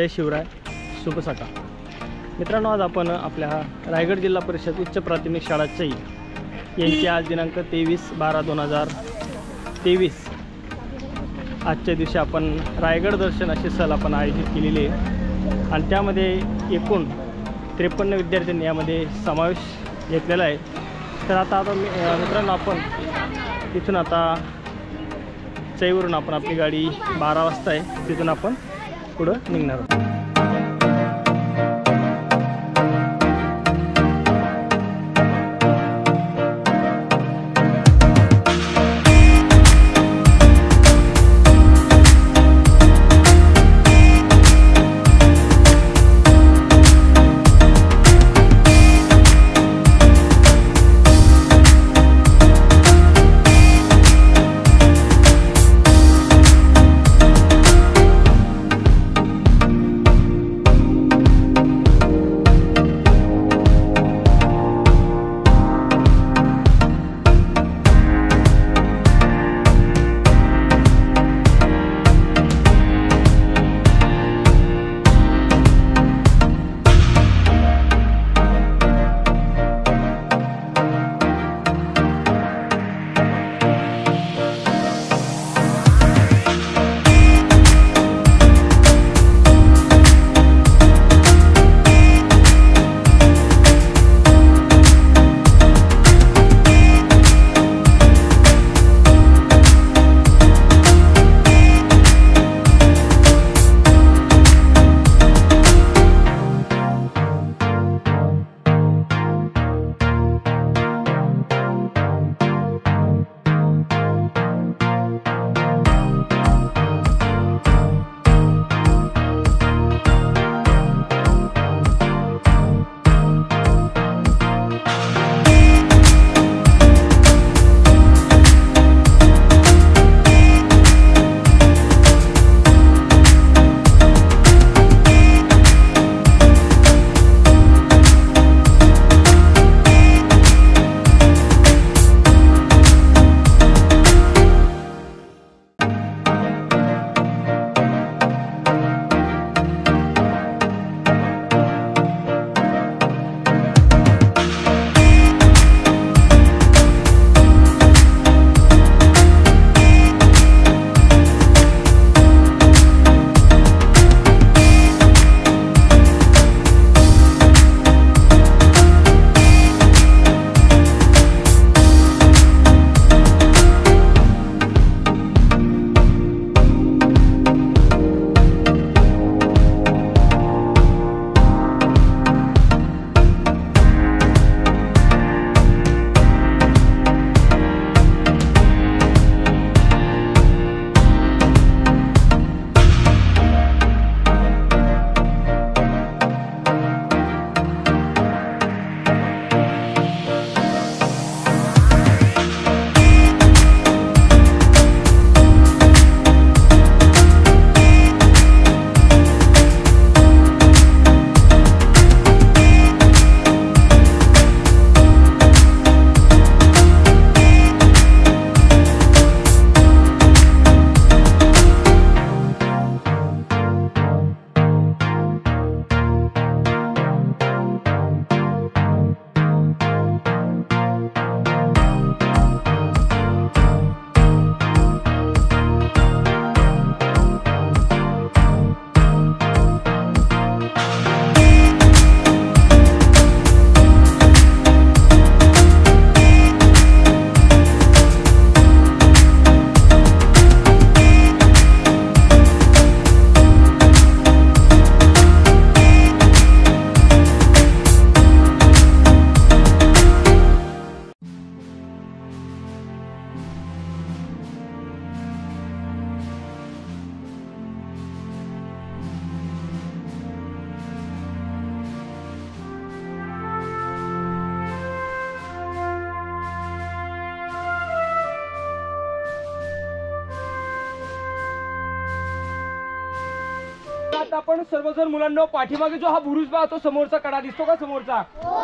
जय शिवराय, शुभ सकाळ. मित्रांनो, आज आपण आपल्या रायगड जिल्हा परिषद उच्च प्राथमिक शाळा चई यांची आज दिनांक 23/12/2023 आजच्या दिवशी आपण रायगड दर्शन अशी सहल आपण आयोजित केलेली आहे आणि त्यामध्ये एकूण 53 विद्यार्थ्यांनी यामध्ये समावेश घेतलेला आहे. तर आता मित्रांनो, आपण तिथून आता चईवरून आपण आपली गाडी 12 वाजता आहे, तिथून आपण पुढं निघणार आहोत. आपण सर्वजण मुलांना पाठीमागे जो हा बुरुज पाहतो, समोरचा कडा दिसतो का समोरचा,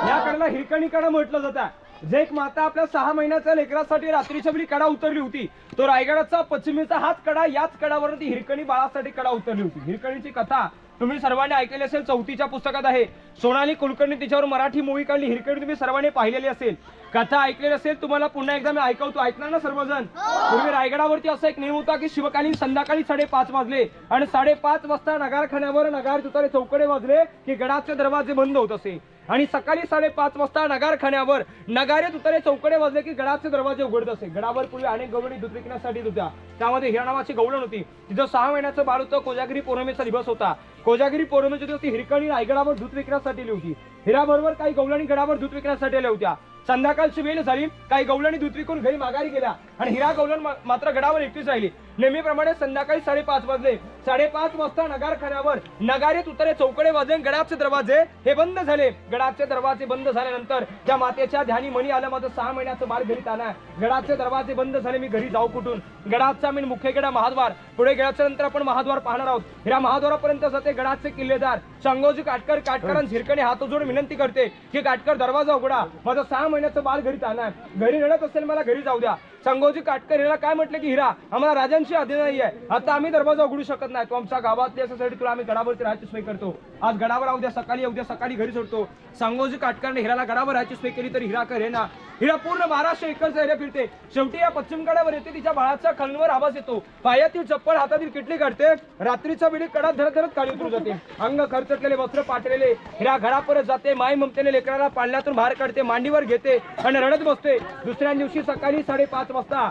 या कड्याला हिरकणी कडा म्हटलं जातं. जे एक माता आपल्या 6 महिन्याच्या लेकरासाठी रात्रीच्या वेळी कडा उतरली होती, तो रायगडाचा पश्चिमेचा हाच कडा, याच कडावरती हिरकणी बाळासाठी कडा उतरली होती. हिरकणीची कथा तुम्ही सर्वांनी ऐकलेले असेल, 4थीच्या पुस्तकात आहे. सोनाली कुलकर्णी तिच्यावर मराठी मूवी काढली हिरकणी, तुम्ही सर्वांनी पाहिलेली असेल, कथा ऐकलेली असेल. तुम्हाला पुन्हा एकदा मी ऐकवतो, ऐकणार ना सर्वजण. पूर्वी रायगडावरती असा एक नियम होता की शिवकालीन संध्याकाळी 5:30 वाजले आणि 5:30 वाजता नगारखान्यावर नगार तुतारे चौकडे वाजले की गडाचे दरवाजे बंद होत असे आणि सकाळी 5:30 वाजता नगारखान्यावर नगारे तुतारे चौकडे वाजले की गडाचे दरवाजे उघडत असे. गडावर पूर्वी अनेक गवळणी दूध विकण्यासाठी होत्या. त्यामध्ये हिरा नावाची गवळण होती. तिचं 6 महिन्याचं बाळ होतं. कोजागिरी पौर्णिमेचा दिवस होता. कोजागिरी पौर्णिमेच्या दिवस हिरकणी रायगडावर दूध विकण्यासाठी आली होती. हिराबरोबर काही गवळणी गडावर दूध विकण्यासाठी आल्या होत्या. संध्याकाळची वेळ झाली, काही गवळणी दूध विकून घरी माघारी गेल्या आणि हिरा गवळण मात्र गडावर एकटीच राहिली. नेहमीप्रमाणे संध्याकाळी 5:30 वाजले. 5:30 वाजता नगारखान्यावर नगारे तुतारे चौकडे वाजले. गडाचे दरवाजे हे बंद झाले. गडाचे दरवाजे बंद झाल्यानंतर त्या मातेच्या ध्यानी मनी आलं, माझं 6 महिन्याचं बाळ घरी आलं. गडाचे दरवाजे बंद झाले, मी घरी जाऊ कुठून? गडाचा मी मुख्य गडा महाद्वार, पुढे गेल्याच्या नंतर आपण महाद्वार पाहणार आहोत. हिरा महाद्वारापर्यंत जाते. गडाचे किल्लेदार संगोजी काटकरांना हिरकणी हात जोडून विनंती करते की काटकर दरवाजा उघडा, माझं 6 महिन्याचं बाळ घरी आलं. घरी रडत असेल, मला घरी जाऊ द्या. संगोजी काटकर हिरा काय म्हटले की हिरा, आम्हाला राजांची आज्ञा नाही आहे, आता आम्ही दरवाजा उघडू शकत नाही. तो आमच्या गावातल्या यासाठी तुला आम्ही गडावरती राहायची सोय करतो. आज गडावर उद्या सकाळी घरी सोडतो. संगोजी काटकरने हिराला गडावर राहायची सोय केली तरी हिरा करे ना. हिरा पूर्ण 1200 एकर एरिया फिरते. शेवटी या पश्चिम कड्यावर येते. तिच्या बाळाचा खालवर आवाज येतो. पायातील चप्पल, हातातील किटली काढते. रात्रीचा वेळी कडा धरत धरत खाली उतरू जाते. अंग खरचटलेले, वस्त्र पाठलेले. हिरा घरापर्यंत जाते. माय ममतेने लेकराला पाळण्यातून बाहेर काढते, मांडीवर घेते आणि रडत बसते. दुसऱ्या दिवशी सकाळी 5:30 वाजता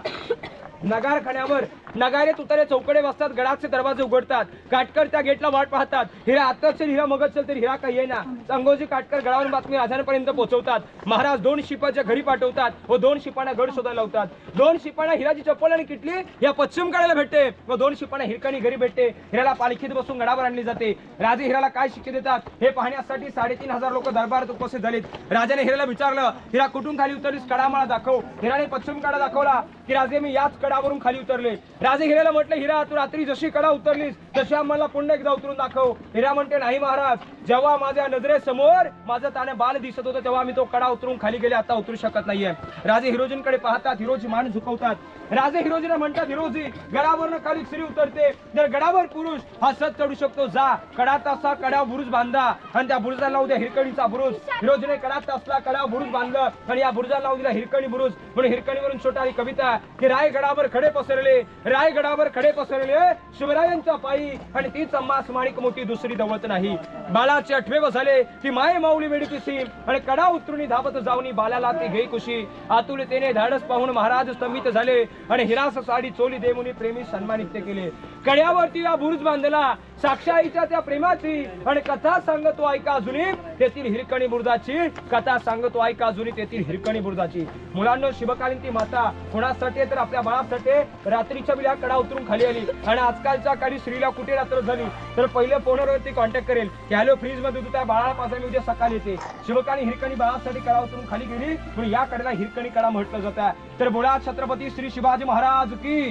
नगारखान्यावर नगारे तुतारे चौकडे वाजतात. गडाचे दरवाजे उघडतात. काटकर त्या गेटला वाट पाहतात. हिरा आत असेल, हिरा मगत असेल तरी हिरा काही येईना. संगोजी काटकर गडावरून बातमी राजांपर्यंत पोहोचवतात. महाराज 2 शिपाच्या घरी पाठवतात व 2 शिपांना गड शोधायला लावतात. 2 शिपांना हिराची चप्पल आणि किटली या पश्चिम कड्याला भेटते व 2 शिपांना हिरकणी घरी भेटते. हिराला पालखीत बसून गडावर आणली जाते. राजे हिराला काय शिक्के देतात हे पाहण्यासाठी 3,500 लोक दरबारात उपस्थित झालेत. राजाने हिराला विचारलं, हिरा कुठून खाली उतरलीस? कडा मला दाखव. हिराने पश्चिम कडा दाखवला की राजे मी याच कडावरून खाली उतरले. राजे हिराला म्हटले, हिरा तू रात्री जशी कडा उतरलीस तशी आम्हाला पुन्हा एकदा उतरून दाखव. हिरा म्हणते, नाही महाराज, जेव्हा माझ्या नजरेसमोर माझं ताने बाल दिसत होतं तेव्हा मी तो कडा उतरून खाली गेले, आता उतरू शकत नाहीये. राजे हिरोजींकडे पाहतात. हिरोजी मान झुकवतात. राजे हिरोजीला म्हणतात, हिरोजी गडावरनं खाली स्त्री उतरते, जर गडावर पुरुष हा सत चढू शकतो, जा कडा तासा कड्यावर बुरुज बांधा आणि त्या बुरुजाला लावू द्या हिरकणीचा बुरुज. हिरोजीने कडा तासला कड्यावर बुरुज बांधलं आणि या बुरुजाला लावू दिला हिरकणी बुरुज. म्हणून हिरकणीवरून छोटाली कविता की रायगडावर खडे पसरले, रायगडावर खडे पसरले शिवरायांच्या पायी आणि तीच अम्मास माणिक मोठी दुसरी दवत नाही. बालाचे 8वे झाले की माय माऊली वेडीपिसी आणि कडा उतरून धावत जाऊनी बाल्याला ते घे खुशी. आतुरतेने धाडस पाहून महाराज स्तंभित झाले आणि हिरास साडी चोली देऊनी प्रेमी सन्मानित केले. कड्यावरती या बुरुज बांधला साक्षाईच्या त्या प्रेमाची आणि कथा सांगतो ऐका अजूनी तेथील हिरकणी बुरुजाची. कथा सांगतो ऐका अजूनी तेथील हिरकणी बुरुजाची. मुलांनो, शिवकालीन ती माता कोणासाठी तर आपल्या बाळासाठी रात्रीच्या वेळी कडा उतरून खाली आली आणि आजकालच्या काळी स्त्रीला कुठे रात्र झाली तर पहिले फोनवरती कॉन्टॅक्ट करेल की हॅलो फ्रीज मध्ये त्या बाळाला पासा मी उद्या सकाळी येते. शिवकालीन हिरकणी बाळासाठी कडा उतरून खाली गेली म्हणून या कडेला हिरकणी कडा म्हटलं जातं. तर बोला छत्रपती श्री शिवाजी महाराज की.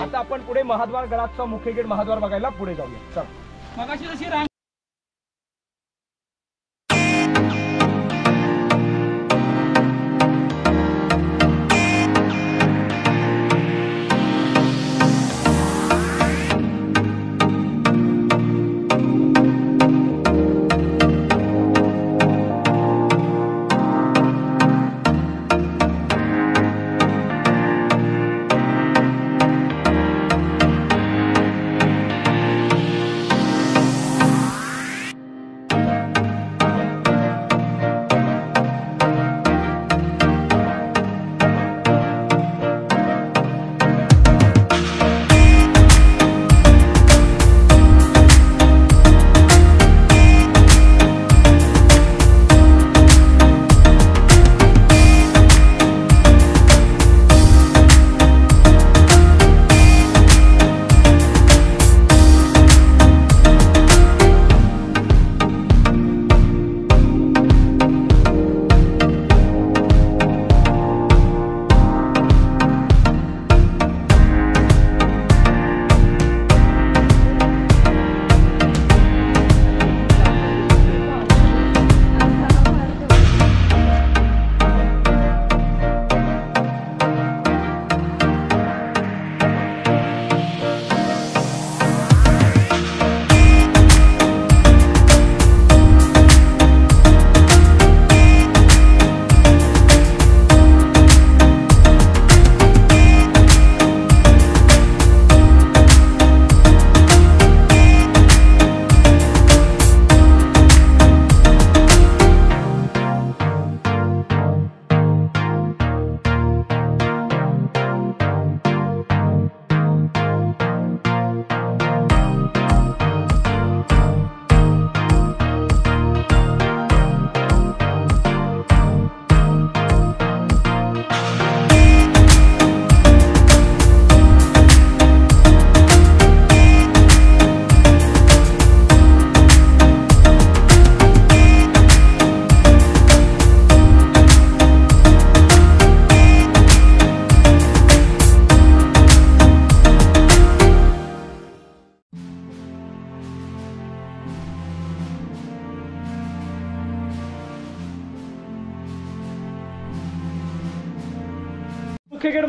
आता आपण पुढे महाद्वार गडाचा मुख्य गेट महाद्वार बघायला पुढे जाऊया. चल मगाशी जशी रांग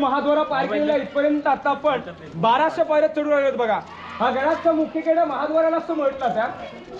महाद्वारा पार केलेला इथपर्यंत आता आपण 1200 पायऱ्या चढून राहिलो आहोत बघा. हा गडाचा मुख्य गेट महाद्वाराला असं म्हटलं त्या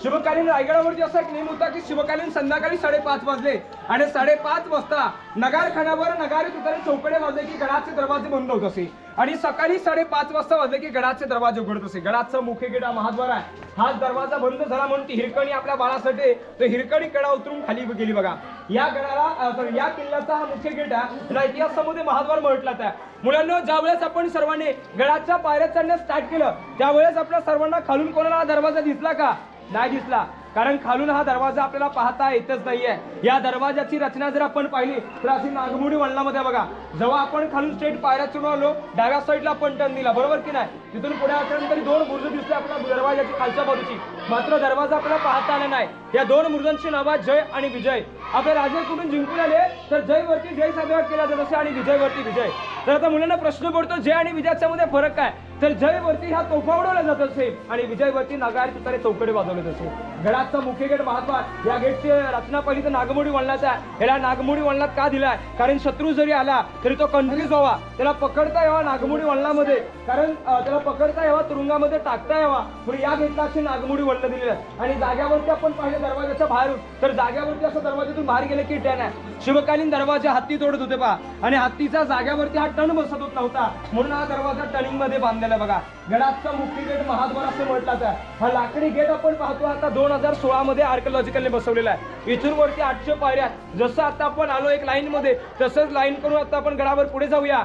शिवकालीन रायगडावरती असा एक नेम होता की शिवकालीन संध्याकाळी 5:30 वाजले आणि 5:30 वाजता नगारखानावर नगारे तुतारे चौकडे वाजले की गडाचे दरवाजे बंद होत असे आणि सकाळी 5:30 वाजता वाजले की गडाचे दरवाजे उघडत असे. गडाचा मुख्य गेट हा महाद्वार आहे. हा दरवाजा बंद झाला म्हणून ती हिरकणी आपल्या बाळासाठी तर हिरकणी कडा उतरून खाली गेली बघा. या गडाला या किल्ल्याचा हा मुख्य गेट आहे. याला इतिहासामध्ये महाद्वार म्हटला त्या. मुलांना ज्यावेळेस आपण सर्वांनी गडाच्या पायऱ्या चढण्यास स्टार्ट केलं त्यावेळेस आपल्या सर्वांना खालून कोणाला हा दरवाजा दिसला का? नाही दिसला. कारण खालून हा दरवाजा आपल्याला पाहता येतच नाहीये. या दरवाजाची रचना जर आपण पाहिली तर अशी नागमोडी वळणामध्ये बघा. जेव्हा आपण खालून स्ट्रेट पायऱ्या चढून आलो डाव्या साईडला आपण टर्न दिला बरोबर की नाही. तिथून पुढे आल्यानंतर 2 बुर्ज दिसले आपल्या दरवाजाची खालच्या बाजूची. मात्र दरवाजा आपल्याला पाहता आला नाही. या 2 बुर्जांची नावं जय आणि विजय. आपले राजे कुठून जिंकून आले तर जय वरती जय साजरा केला जात असे आणि विजय वरती विजय. तर आता मुलांना प्रश्न पडतो जय आणि विजयाच्या मध्ये फरक काय? तर जय वरती ह्या तोफा उडवल्या जात असे आणि विजय वरती नगारे तुतारे चौकडे वाजवले जात असे. गडाचा मुख्य गेट महाद्वार या गेटची रचना पहिली तर नागमोडी वळणाचा आहे. याला नागमोडी वळणात का दिलाय? कारण शत्रू जरी आला तरी तो कन्फ्युज व्हावा, त्याला पकडता यावा नागमोडी वळणामध्ये, कारण त्याला पकडता यावा तुरुंगामध्ये टाकता यावा म्हणून या गेटला अशी नागमोडी वळण दिलेली आहे. आणि जाग्यावरती आपण पाहिलं दरवाजाच्या बाहेरून तर जाग्यावरती असं दरवाजातून बाहेर गेले की टॅन आहे. शिवकालीन दरवाजा हत्ती तोडत होते पहा आणि हत्तीचा जाग्यावरती हा टण बसत होत नव्हता म्हणून हा दरवाजा टर्निंग मध्ये बांधलेला बघा. गडाचा मुख्य गेट महाद्वार असं म्हटलं जातं. हा लाकडी गेट आपण पाहतो आता 2016 मध्ये आर्किओलॉजिकलने बसवलेला आहे. इथून वरती 800 पायऱ्या. जसं आता आपण आलो एक लाईन मध्ये तसंच लाईन करून आता आपण गडावर पुढे जाऊया.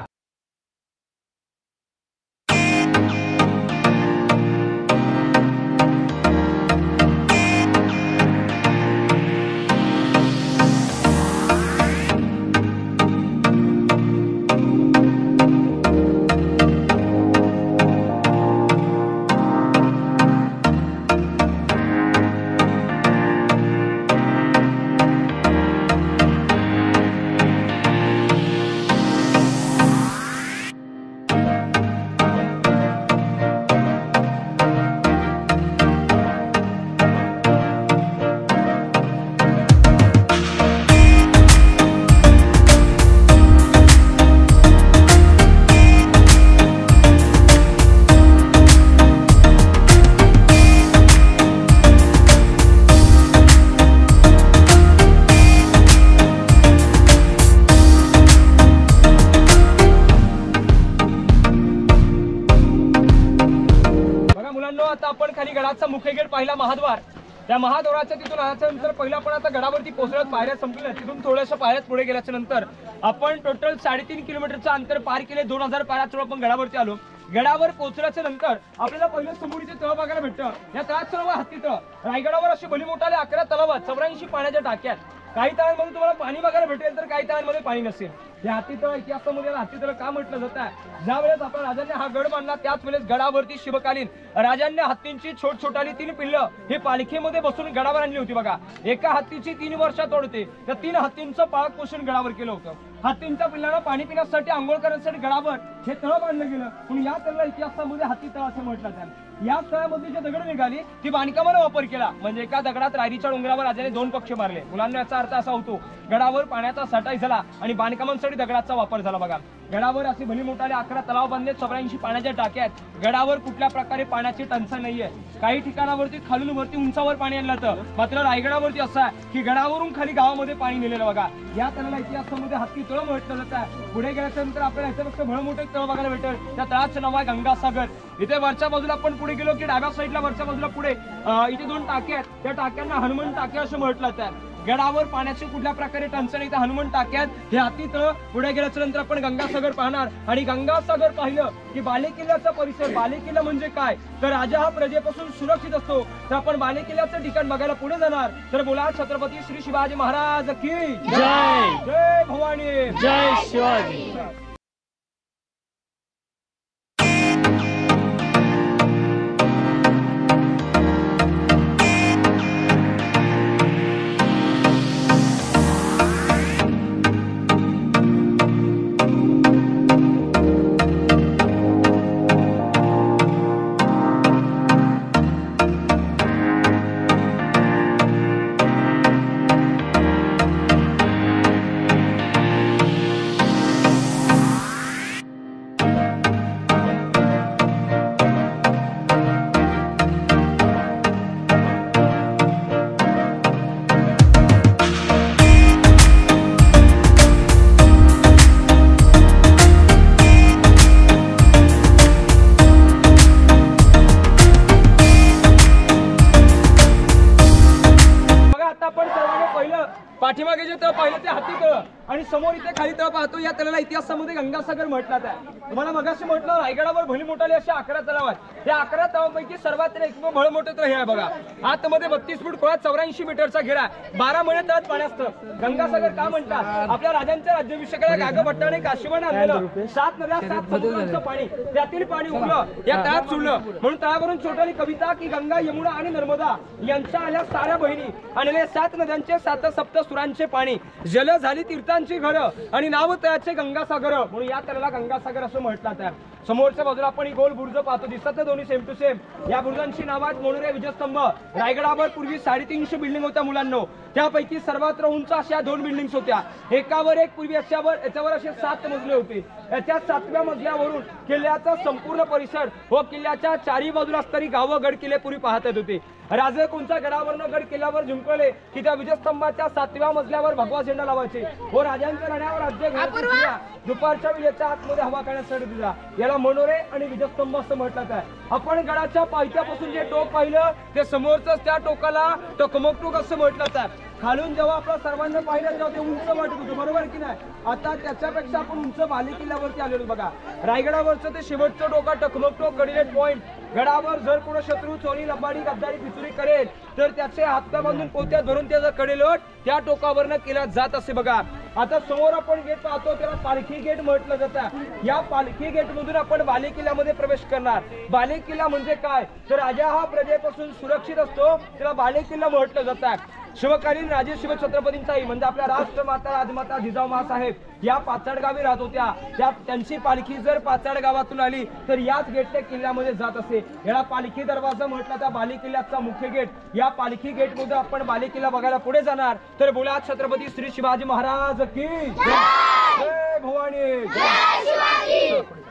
आता आपण खाली गडाचा मुख्य गेट पाहिला महाद्वार. त्या महाद्वाराच्या तिथून आल्याच्या नंतर पहिला आपण आता गडावरती पोहोचल्यात पायऱ्या संपल्या. तिथून थोड्याशा पायऱ्यात पुढे गेल्याच्या नंतर आपण टोटल 3.5 किलोमीटरचं अंतर पार केले. 2000 पायऱ्या चढून आपण गडावरती आलो. गडावर पोहोचल्याच्या नंतर आपल्याला पहिलं समोरचे तळ बघायला भेटतं. या तळात सर्व हत्ती तळ. रायगडावर अशी भली मोठाले 11 तलावात 84 पाण्याच्या टाक्यात. काही तळांमध्ये तुम्हाला पाणी बघायला भेटेल तर काही तळांमध्ये पाणी नसेल. या हत्ती तळ इतिहासामध्ये हत्ती तळ का म्हटलं जातं? ज्या वेळेस आपल्या राजांनी हा गड बांधला त्याच वेळेस गडावरती शिवकालीन राजांनी हत्तींची छोट-छोटाली 3 पिल्लं ही पालखीमध्ये बसून गडावर आणली होती बघा. एका हत्तीची 3 वर्षात होते. त्या 3 हत्तींचं पाळक पोषण गडावर केलं होतं. हत्तींच्या पिल्लांना पाणी पिण्यासाठी आंघोळ करण्यासाठी गडावर हे तळ बांधलं गेलं म्हणून या तळाला इतिहासामध्ये हत्ती तळ असं म्हटलं जातं. या तळामध्ये जे दगड निघाली ती बांधकामाला वापर केला. म्हणजे एका दगडात रायरीच्या डोंगरावर राजाने 2 पक्षी मारले. मुलांना याचा अर्थ असा होतो गडावर पाण्याचा साठाही झाला आणि बांधकामांसाठी दगडाचा वापर झाला बघा. गडावर असे भली मोठाले 11 तलाव बांधले. 84 पाण्याच्या टाक्यात. गडावर कुठल्या प्रकारे पाण्याची टंचाई नाहीये. काही ठिकाणावरती खालून वरती उंचावर पाणी आणलं जातं. मात्र रायगडावरती असं आहे की गडावरून खाली गावामध्ये पाणी नेलेलं बघा. या तळाला इतिहासामध्ये हत्ती तळ म्हटलं जातं. पुढे गेल्यानंतर आपल्याला याच्यापेक्षा भलं मोठे तळ बघायला भेटेल. त्या तळाचं नाव आहे गंगासागर. इथे वरच्या बाजूला आपण पुढे गेलो की डाव्या साईडला वरच्या बाजूला पुढे इथे 2 टाक्या आहेत. त्या टाक्यांना हनुमान टाक्या असं म्हटलं जातं. गडावर पाण्याची कुठल्या प्रकारे टंचाई इथे हनुमान टाक्यात हे हत्ती तळ. पुढे गेल्याच्या नंतर आपण गंगासागर पाहणार आणि गंगासागर पाहिलं की बालेकिल्ल्याचा परिसर. बालेकिल्ला म्हणजे काय तर राजा हा प्रजेपासून सुरक्षित असतो. तर आपण बालेकिल्ल्याचं ठिकाण बघायला पुढे जाणार. तर बोला छत्रपती श्री शिवाजी महाराज की जय. जय भवानी. जय शिवाजी. आणि समोर इथे खाली तळ पाहतो, या तळाला इतिहासामध्ये गंगासागर म्हटलं आहे. तुम्हाला मगाशी म्हटलं रायगडावर भली मोठाले असे 11 तलाव आहेत. या 11 तलावांपैकी सर्वात एक भळ मोठं तळ हे आहे बघा. आतमध्ये 32 फूट खोलात 84 मीटरचा घेरा, 12 महिने तळात पाणी असतं. गंगासागर का म्हणतात? आपल्या राजांच्या राज्याभिषेकाला गागभट्टाने काशीवाने आणलेलं 7 नद्या 7 समुद्रांचं पाणी, त्यातील पाणी उरलं या तळात सोडलं. म्हणून तळावरून छोटाली कविता की गंगा, यमुना आणि नर्मदा यांच्या आल्या साऱ्या बहिणी, आणले 7 नद्यांचे 7 सप्त सुरांचे पाणी, जल झाली तीर्थांची घरं आणि नाव तळाचे गंगासागर. म्हणून या तळाला गंगासागर असं म्हटलं आहे. समोरच्या बाजूला आपण ही गोल बुर्ज पाहतो, दिसतात ना दोन्ही सेम टू सेम. या बुर्जांची नाव आहेत मोनुरे, विजयस्तंभ. रायगडावर पूर्वी 350 बिल्डिंग होत्या मुलांनो, त्यापैकी सर्वात उंच अशा 2 बिल्डिंग्स होत्या. एकावर एक पूर्वी याच्यावर असे 7 मजले होते. याच्या 7व्या मजल्यावरून किल्ल्याचा संपूर्ण परिसर व किल्ल्याच्या चारी बाजूला असणारी गावं गड किल्ले पूर्वी पाहत येत होते. राजे कोणत्या गडावरनं गड किल्ल्यावर झुंकले की त्या विजयस्तंभाच्या 7व्या मजल्यावर भगवा झेंडा लावायचे व राजांच्या राण्यावर राज्य घालायचे. दुपारच्या वेळेच्या आतमध्ये हवा करण्यासाठी दिला. याला मनोरे आणि विजयस्तंभ असं म्हटलं आहे. आपण गडाच्या पायथ्यापासून जे टोक पाहिलं ते समोरच त्या टोकाला टकमक टोक असं म्हटलं आहे. खालून जेव्हा आपल्या सर्वांना पाहिलं तेव्हा ते उंच वाटत होतं, बरोबर की नाही? आता त्याच्यापेक्षा आपण उंच बाले किल्ल्यावरती आलेलो बघा. रायगडावरचं ते शेवटचं टोका टकमक टोक कडिलेट पॉइंट. गडावर जर कोण शत्रू चोरी लबाडी गद्दारी पिचुरी करेल तर त्याचे हातपाय बांधून पोत्यात भरून त्याचा कडेलोट त्या टोकावरनं केला जात असे बघा. आता समोर आपण गेट पाहतो त्याला पालखी गेट म्हटलं जातं. या पालखी गेट मधून आपण बाले किल्ल्यामध्ये प्रवेश करणार. बाले किल्ला म्हणजे काय तर राजा हा प्रजेपासून सुरक्षित असतो, त्याला बाले किल्ला म्हटलं जातं. शिवकालीन राजे शिवछत्रपतींचाही म्हणजे आपल्या राष्ट्रमाता राजमाता जिजाऊ साहेब या पाचाड गावी राहत होत्या. त्यांची पालखी जर पाचाड गावातून आली तर याच गेटच्या किल्ल्यामध्ये जात असे. याला पालखी दरवाजा म्हटला. त्या बाले किल्ल्याचा मुख्य गेट. या पालखी गेट मध्ये आपण बाले किल्ला बघायला पुढे जाणार. तर बोला छत्रपती श्री शिवाजी महाराज की जय भवानी जय शिवाजी.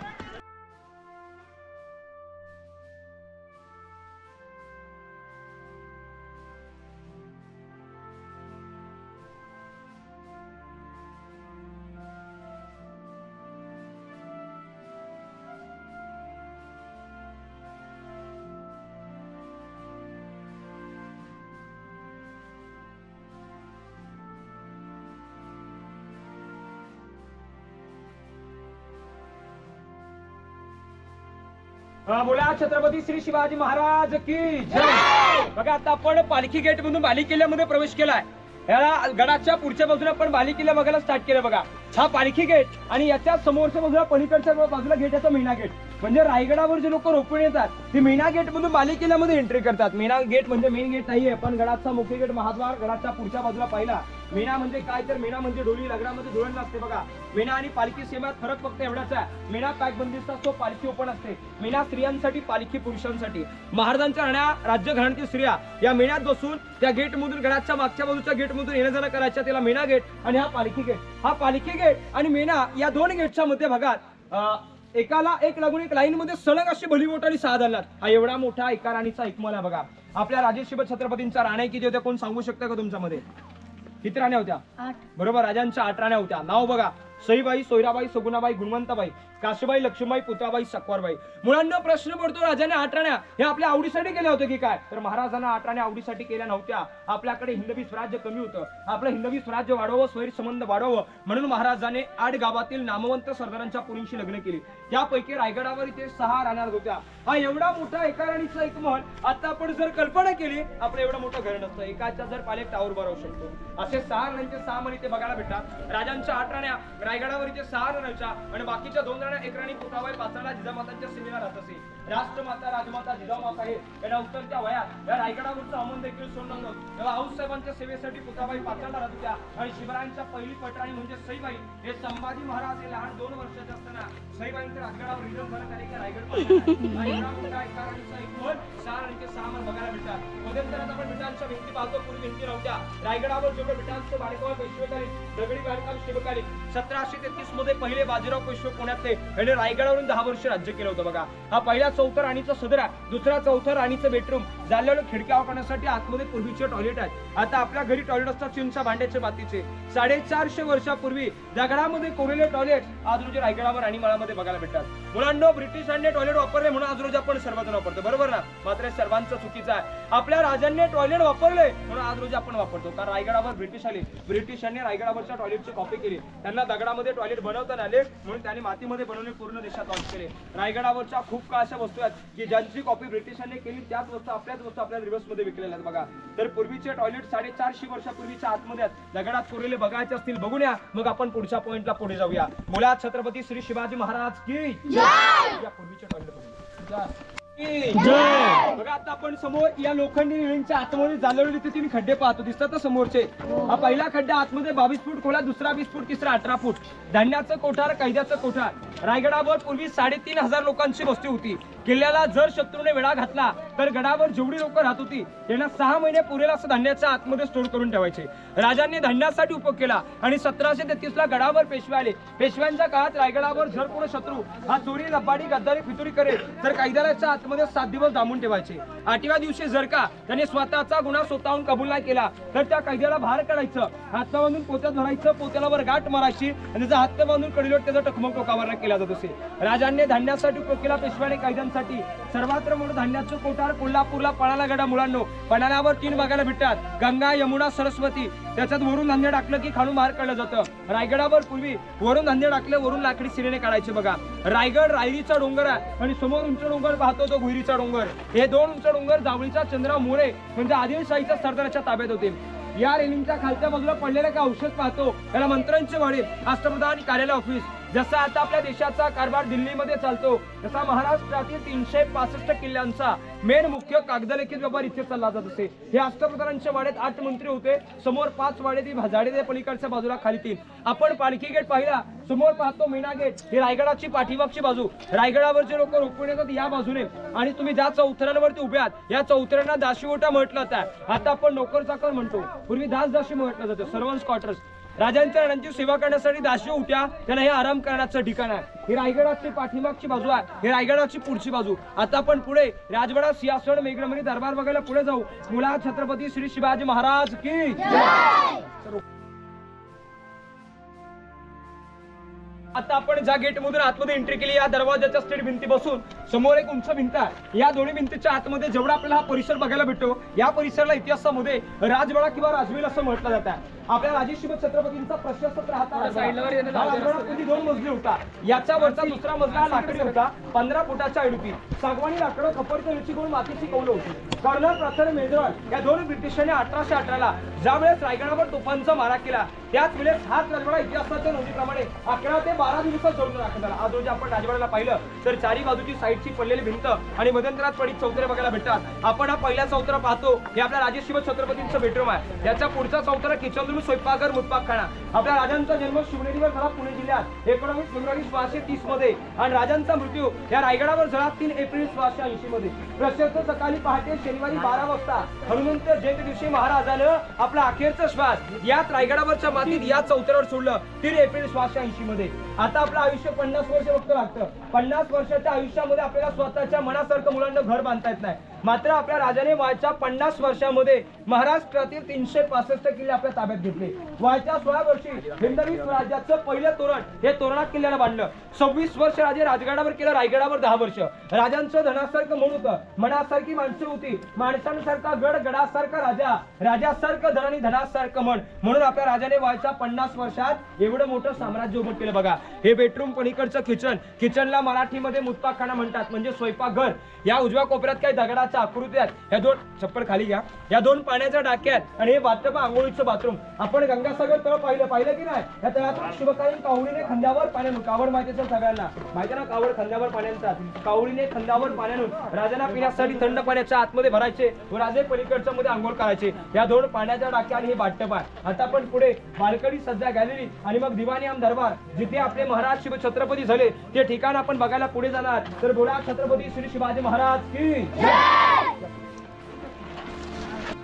बोला छत्रपती श्री शिवाजी महाराज की जय. बघा आता आपण पालखी गेट मधून बाले किल्ल्यामध्ये प्रवेश केलाय. याला गडाच्या पुढच्या बाजूला आपण बाले किल्ला बघायला स्टार्ट केलं बघा. हा पालखी गेट आणि याच्या समोरच्या बाजूला पलीकडच्या बाजूला गेट याचा मीना गेट. म्हणजे रायगडावर जे लोक रोपण येतात ते मीना गेट मधून बाले किल्ल्यामध्ये एंट्री करतात. मीना गेट म्हणजे मेन गेट नाहीये, पण गडाचा मुख्य गेट महाद्वार गडाच्या पुढच्या बाजूला पाहिला. मीना म्हणजे काय तर मीना म्हणजे डोली लग्नामध्ये धुळण लागते बघा. मीना आणि पालखी सेवेत फरक फक्त एवढाच आहे. मीना पॅकबंदीस्त असतो, पालखी ओपन असते. मीना स्त्रियांसाठी, पालखी पुरुषांसाठी. महाराजांच्या राण्या राज्य घराण्यातील स्त्रिया या मीनात बसून त्या गेट मधून गडाच्या मागच्या बाजूच्या गेट मधून येणं जाणं करायच्या. त्याला मीना गेट आणि हा पालखी गेट. हा पालखी गेट आणि मीना या 2 गेटच्या मध्ये भागात एकाला एक लागून एक लाईन मध्ये सलग अशी भली मोठाली 6 दालनात. हा एवढा मोठा एका राणीचा एकमल आहे बघा. आपल्या राजे शिवछत्रपतींच्या राण्या किती होत्या कोण सांगू शकता का तुमच्यामध्ये? किती राण्या होत्या? 8. बरोबर, राजांच्या 8 राण्या होत्या. नाव बघा: सईबाई, सोयराबाई, सगुणाबाई, गुणवंताबाई, काशीबाई, लक्ष्मीबाई, पुतळाबाई, सकवारबाई. मुलांना प्रश्न पडतो राजाने 8 राण्या हे आपल्या आवडीसाठी केल्या होत्या की काय? तर महाराजांना 8 राण्या आवडीसाठी केल्या नव्हत्या. आपल्याकडे हिंदवी स्वराज्य कमी होतं. आपलं हिंदवी स्वराज्य वाढवावं, स्वैर संबंध वाढवावं म्हणून महाराजाने 8 गावातील नामवंत सरदारांच्या पुरींशी लग्न केली. त्यापैकी रायगडावर इथे 6 राण्या होत्या. हा एवढा मोठा एका राणीचा एक महल. आता आपण जर कल्पना केली आपलं एवढं मोठं घर नसतं. एकाच्या जर पाले टावर भरवू शकतो. असे 6 राण्यांचे 6 महल इथे बघायला भेटतात. राजांच्या 8 राण्या रायगडावर इथे 6 राण्यांच्या आणि बाकीच्या 2 राण्या एक राणी पुतळाबाई पाचाडला जिजामातांच्या सेवेला राहत असे. राष्ट्रमाता राजमाता जिजाऊ साहेब यांना उतरत्या वयात या रायगडावरचा अमन देखील सोडलं नव्हतं. तेव्हा आऊसाहेबांच्या सेवेसाठी पुतळाबाई पाचाडला राहत होत्या आणि शिवरायांच्या पहिली पटराणी म्हणजे सईबाई हे संभाजी महाराज हे लहान 2 वर्षाचे असताना सईबाईंच्या राजगडावर रिझर्व झालं कारण की रायगड बघायला भेटतात. मध्यंतरात आपण विटांच्या भिंती पाहतो, पूर्वी भिंती नव्हत्या. रायगडावर जेवढे विटांचं बांधकाम पेशवेकालीन, दगडी बांधकाम शिवकालीन. 1733 मध्ये पहिले बाजीराव पेशवे पुण्यातले यांनी रायगडावरून 10 वर्ष राज्य केलं होतं बघा. हा पहिला 4थं राणीचा सदरा, दुसरा 4थं राणीचं बेडरूम, जाळलेलं खिडक्या वापरण्यासाठी आतमध्ये पूर्वीचे टॉयलेट आहेत. आता आपल्या घरी टॉयलेट असतात चिंचा भांड्याचे मातीचे. 450 वर्षापूर्वी दगडामध्ये कोरलेले टॉयलेट आज रोजी रायगडावर आणि मळामध्ये बघायला भेटतात. मुलांनो, ब्रिटिश आणि राजांनी टॉयलेट वापरले म्हणून आज रोजी आपण सर्वजण वापरतो, बरोबर ना? मात्र हे सर्वांचं चुकीचं आहे. आपल्या राजांनी टॉयलेट वापरले म्हणून आज रोजी आपण वापरतो. कारण रायगडावर ब्रिटिश आले, ब्रिटिशांनी रायगडावरच्या टॉयलेटची कॉपी केली. त्यांना दगडामध्ये टॉयलेट बनवता आले म्हणून त्यांनी मातीमध्ये बनवणे पूर्ण देशात लॉन्च केले. रायगडावरच्या खूप काय अशा वस्तू आहेत की ज्यांची कॉपी ब्रिटिशांनी केली, त्याच वस्तू आपल्याला रिव्हर्स मध्ये विकलेल्या आहेत बघा. तर पूर्वीचे टॉयलेट 450 वर्षापूर्वीच्या आतमध्ये दगडात कोरलेले बघायचे असतील बघून या, मग आपण पुढच्या पॉइंटला पुढे जाऊया. बोला छत्रपती श्री शिवाजी महाराज की जय. पूर्वीचे टॉयलेट जय. बघा आता आपण समोर या लोखंडी रेलिंगच्या आतमध्ये जाळलेले ते 3 खड्डे पाहतो, दिसतात समोरचे. हा पहिला खड्डा आतमध्ये 22 फूट खोला, दुसरा 20 फूट, तिसरा 18 फूट. धान्याचं कोठार, कैद्याचं कोठार. रायगडावर पूर्वी 3,500 लोकांची वस्ती होती. किल्ल्याला जर शत्रूने वेढा घातला तर गडावर जेवढी लोक राहत होती त्यांना 6 महिने पुरेल असं धान्याच्या आतमध्ये स्टोर करून ठेवायचे. राजांनी धान्यासाठी उपयोग केला आणि 1733 ला गडावर पेशवे आले. पेशव्यांच्या काळात रायगडावर जर कोणी शत्रू हा चोरी, लबाडी, गद्दारी, फितुरी करेल तर कैद्याच्या आतमध्ये 7 दिवस दामून ठेवायचे. 8व्या दिवशी जर का त्याने स्वतःचा गुन्हा स्वतःहून कबूल नाही केला तर त्या कैद्याला बाहेर काढायचं, हात बांधून पोत्यात भरायचं, पोत्याला वर गाठ मारायची आणि त्याचा हात बांधून कडीलोट त्याचा टकमक टोकावर केला जात असे. राजांनी धान्यासाठी उपयोग केला, पेशव्याने कैद्यांसाठी. सर्वत्र मोठं धान्याचं कोठार कोल्हापूरला पणाला गडा. मुलांनो, पणाल्यावर 3 बघायला भेटतात, गंगा, यमुना, सरस्वती. त्याच्यात वरून धान्य टाकलं की खालून बाहेर काढलं जातं. रायगडावर पूर्वी वरून धान्य टाकलं, वरून लाकडी सिरेने काढायचे बघा. रायगड रायरीचा डोंगर आहे आणि समोर उंच डोंगर पाहतो तो गुहिरीचा डोंगर. हे 2 उंच डोंगर जावळीचा चंद्रा मोरे म्हणजे आदिलशाहीच्या सरदाराच्या ताब्यात होते. या रेलिंगच्या खालच्या बाजूला पडलेलं काय औषध पाहतो त्याला मंत्र्यांचे वाडे, राष्ट्रप्रधान कार्यालय ऑफिस. जसा आता आपल्या देशाचा कारभार दिल्लीमध्ये चालतो तसा महाराष्ट्रातील 365 किल्ल्यांचा मेन मुख्य कागदलेखित व्यवहार इथे चालला जात असे. हे राष्ट्रप्रधानांच्या वाड्यात 8 मंत्री होते. समोर 5 वाडे, ती झाडे पलीकडच्या बाजूला खाली 3. आपण पालखी गेट पाहिला, समोर पाहतो मीना गेट. ही रायगडाची पाठीमागची बाजू. रायगडावरचे लोक रोखून येतात या बाजूने आणि तुम्ही ज्या चौथऱ्यांवरती उभे आहात या चौथऱ्यांना दाशीवटा म्हटलं जातं. आता आपण नोकर चाकर म्हणतो, पूर्वी दासी म्हटलं जातं, सर्वंट्स क्वार्टर्स. राजांच्या राण्यांची सेवा करण्यासाठी दाशी उठ्या, त्यांना हे आराम करण्याचं ठिकाण आहे. ही रायगडाची पाठीमागची बाजू आहे, ही रायगडाची पुढची बाजू. आता आपण पुढे राजवाडा, सिंहासन, मेघरमणी, दरबार बघायला पुढे जाऊ. मुला छत्रपती श्री शिवाजी महाराज की जय. आता आपण ज्या गेट मधून आतमध्ये एंट्री केली या दरवाजाच्या स्ट्रेट भिंती बसून समोर एक उंच भिंत आहे. या दोन्ही भिंतीच्या आतमध्ये जेवढा आपल्याला हा परिसर बघायला भेटतो, या परिसराला इतिहासामध्ये राजवाडा किंवा राजवीर असं म्हटलं जातं. आपल्या राजेशिव छत्रपतींचा प्रशस्त राहता 2 मजली होता. याच्या वरचा दुसरा मजला लाकडी होता, 15 फुटाच्या ऐड होती. सागवानी लाकडं, खपरची रुची करून मातीची कौल होती. कर्नल प्रथर मेजरॉल या 2 ब्रिटिशांनी 1818 ला ज्या वेळेस रायगडावर तोफांचा मारा केला त्याच वेळेस हाच राजवाडा इतिहासाच्या नोंदीप्रमाणे 11 ते 12 दिवसात जोडून राखण्यात आला. आज रोजी आपण राजवाड्याला पाहिलं तर 4ही बाजूची साईडची पडलेली भिंत आणि मध्यंतरात पडीत चौतरे बघायला भेटतात. आपण हा पहिला चौतरा पाहतो, हे आपल्या राजेशिव छत्रपतींचं बेडरूम आहे. याचा पुढचा चौतरा किचन रूम, स्वयंपाकघर, मुतपाकखाना. आपल्या राजांचा जन्म शिवनेरीवर झाला पुणे जिल्ह्यात 19 फेब्रुवारी 1630 मध्ये आणि राजांचा मृत्यू या रायगडावर झाला 3 एप्रिल 1680 मध्ये. प्रशस्त सकाळी पहाटे शनिवारी 12 वाजता हनुमंत जयंती दिवशी महाराजानं आपला अखेरचा श्वास याच रायगडावरच्या मातीत या चौतऱ्यावर सोडलं 3 एप्रिल 1680 मध्ये. आता आपलं आयुष्य 50 वर्ष फक्त लागतं. 50 वर्षाच्या आयुष्यामध्ये आपल्याला स्वतःच्या मनासारखं मुलांना घर बांधता येत नाही. मात्र आपल्या राजाने वयाच्या 50 वर्षामध्ये महाराष्ट्रातील 365 किल्ले आपल्या ताब्यात घेतले. वयाच्या 16 वर्षी हिंदवी स्वराज्याचं पहिलं तोरण हे तोरणा किल्ल्याला बांधलं. 26 वर्ष राजे राजगडावर केलं, रायगडावर 10 वर्ष. राजांचं धनासारखं मन होतं, मनासारखी माणसं होती. माणसांसारखा गड, गडासारखा राजा, राजासारखं धन आणि धनासारखं मन. म्हणून आपल्या राजाने वयाच्या 50 वर्षात एवढं मोठं साम्राज्य उभं केलं बघा. हे बेडरूम, पलीकडचं किचन. किचनला मराठीमध्ये मुतपाकखाना म्हणतात म्हणजे स्वयंपाकघर. या उजव्या कोपऱ्यात काही दगडाच्या आकृती आहेत. ह्या 2 चप्पल खाली घ्या, या 2 पाण्याच्या टाक्या आहेत आणि हे बाथटब, आंघोळीचं बाथरूम. आपण गंगासागर तळ पाहिलं की नाही? या तळातून शिवकालीन कावळीने खांद्यावर पाण्यानं, कावड माहिती असेल सगळ्यांना, माहिती ना कावड खांद्यावर पाण्याचा, कावळीने खांद्यावर पाण्यानं राजांना पिण्यासाठी थंड पाण्याच्या आतमध्ये भरायचे व राजे पलीकडच्या मध्ये आंघोळ करायचे. या 2 पाण्याच्या टाक्या आणि हे बाथटब आहे. आता आपण पुढे बाल्कनी, सज्जा, गॅलरी आणि मग दिवाणी आम दरबार जिथे आपले महाराज शिव छत्रपती झाले ते ठिकाण आपण बघायला पुढे जाणार. तर बोला छत्रपती श्री शिवाजी महाराज की जय.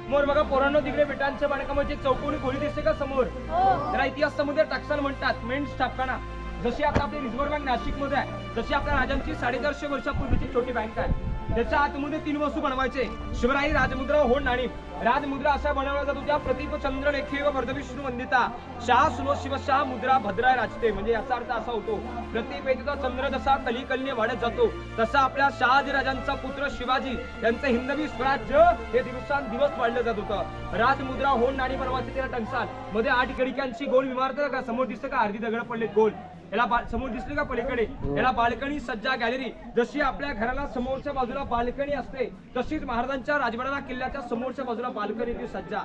समोर बघा पोरांनो, तिकडे बेटांच्या बांधकामाची चौकोनी खोली दिसते का समोर? त्याला इतिहास समुद्र टक्सल म्हणतात, मेन स्थापना. जशी आता आपली रिझर्व्ह बँक नाशिक मध्ये आहे तशी आपल्या राजांची 450 वर्षापूर्वीची छोटी बँक आहे. त्याच्या आतमध्ये 3 वस्तू बनवायचे, शिवराई, राजमुद्रा, होड, नाणी. राजमुद्रा अशा बनवल्या जात होत्या, प्रतीप चंद्र लेखी व वर्धविष्णू वंदिता, शाह सुनो शिवशाह मुद्रा भद्राय राजते. म्हणजे याचा अर्थ असा होतो, प्रतीप येतीचा चंद्र जसा कलिकलने वाढत जातो तसा आपल्या शहाजी राजांचा पुत्र शिवाजी यांचं हिंदवी स्वराज्य हे दिवसांदिवस वाढलं जात होतं. राजमुद्रा, होड, नाणी बनवायची त्याला टंकसाल मध्ये 8 खिडक्यांची गोल इमारत का समोर दिसतं का, अर्धी दगड पडले गोल, याला समोर दिसली का पलीकडे, याला बाल्कनी सज्जा गॅलरी. जशी आपल्या घराला समोरच्या बाजूला बाल्कनी असते तशीच महाराजांच्या राजवाडा किल्ल्याच्या समोरच्या बाजूला बाल्कनी ती सज्जा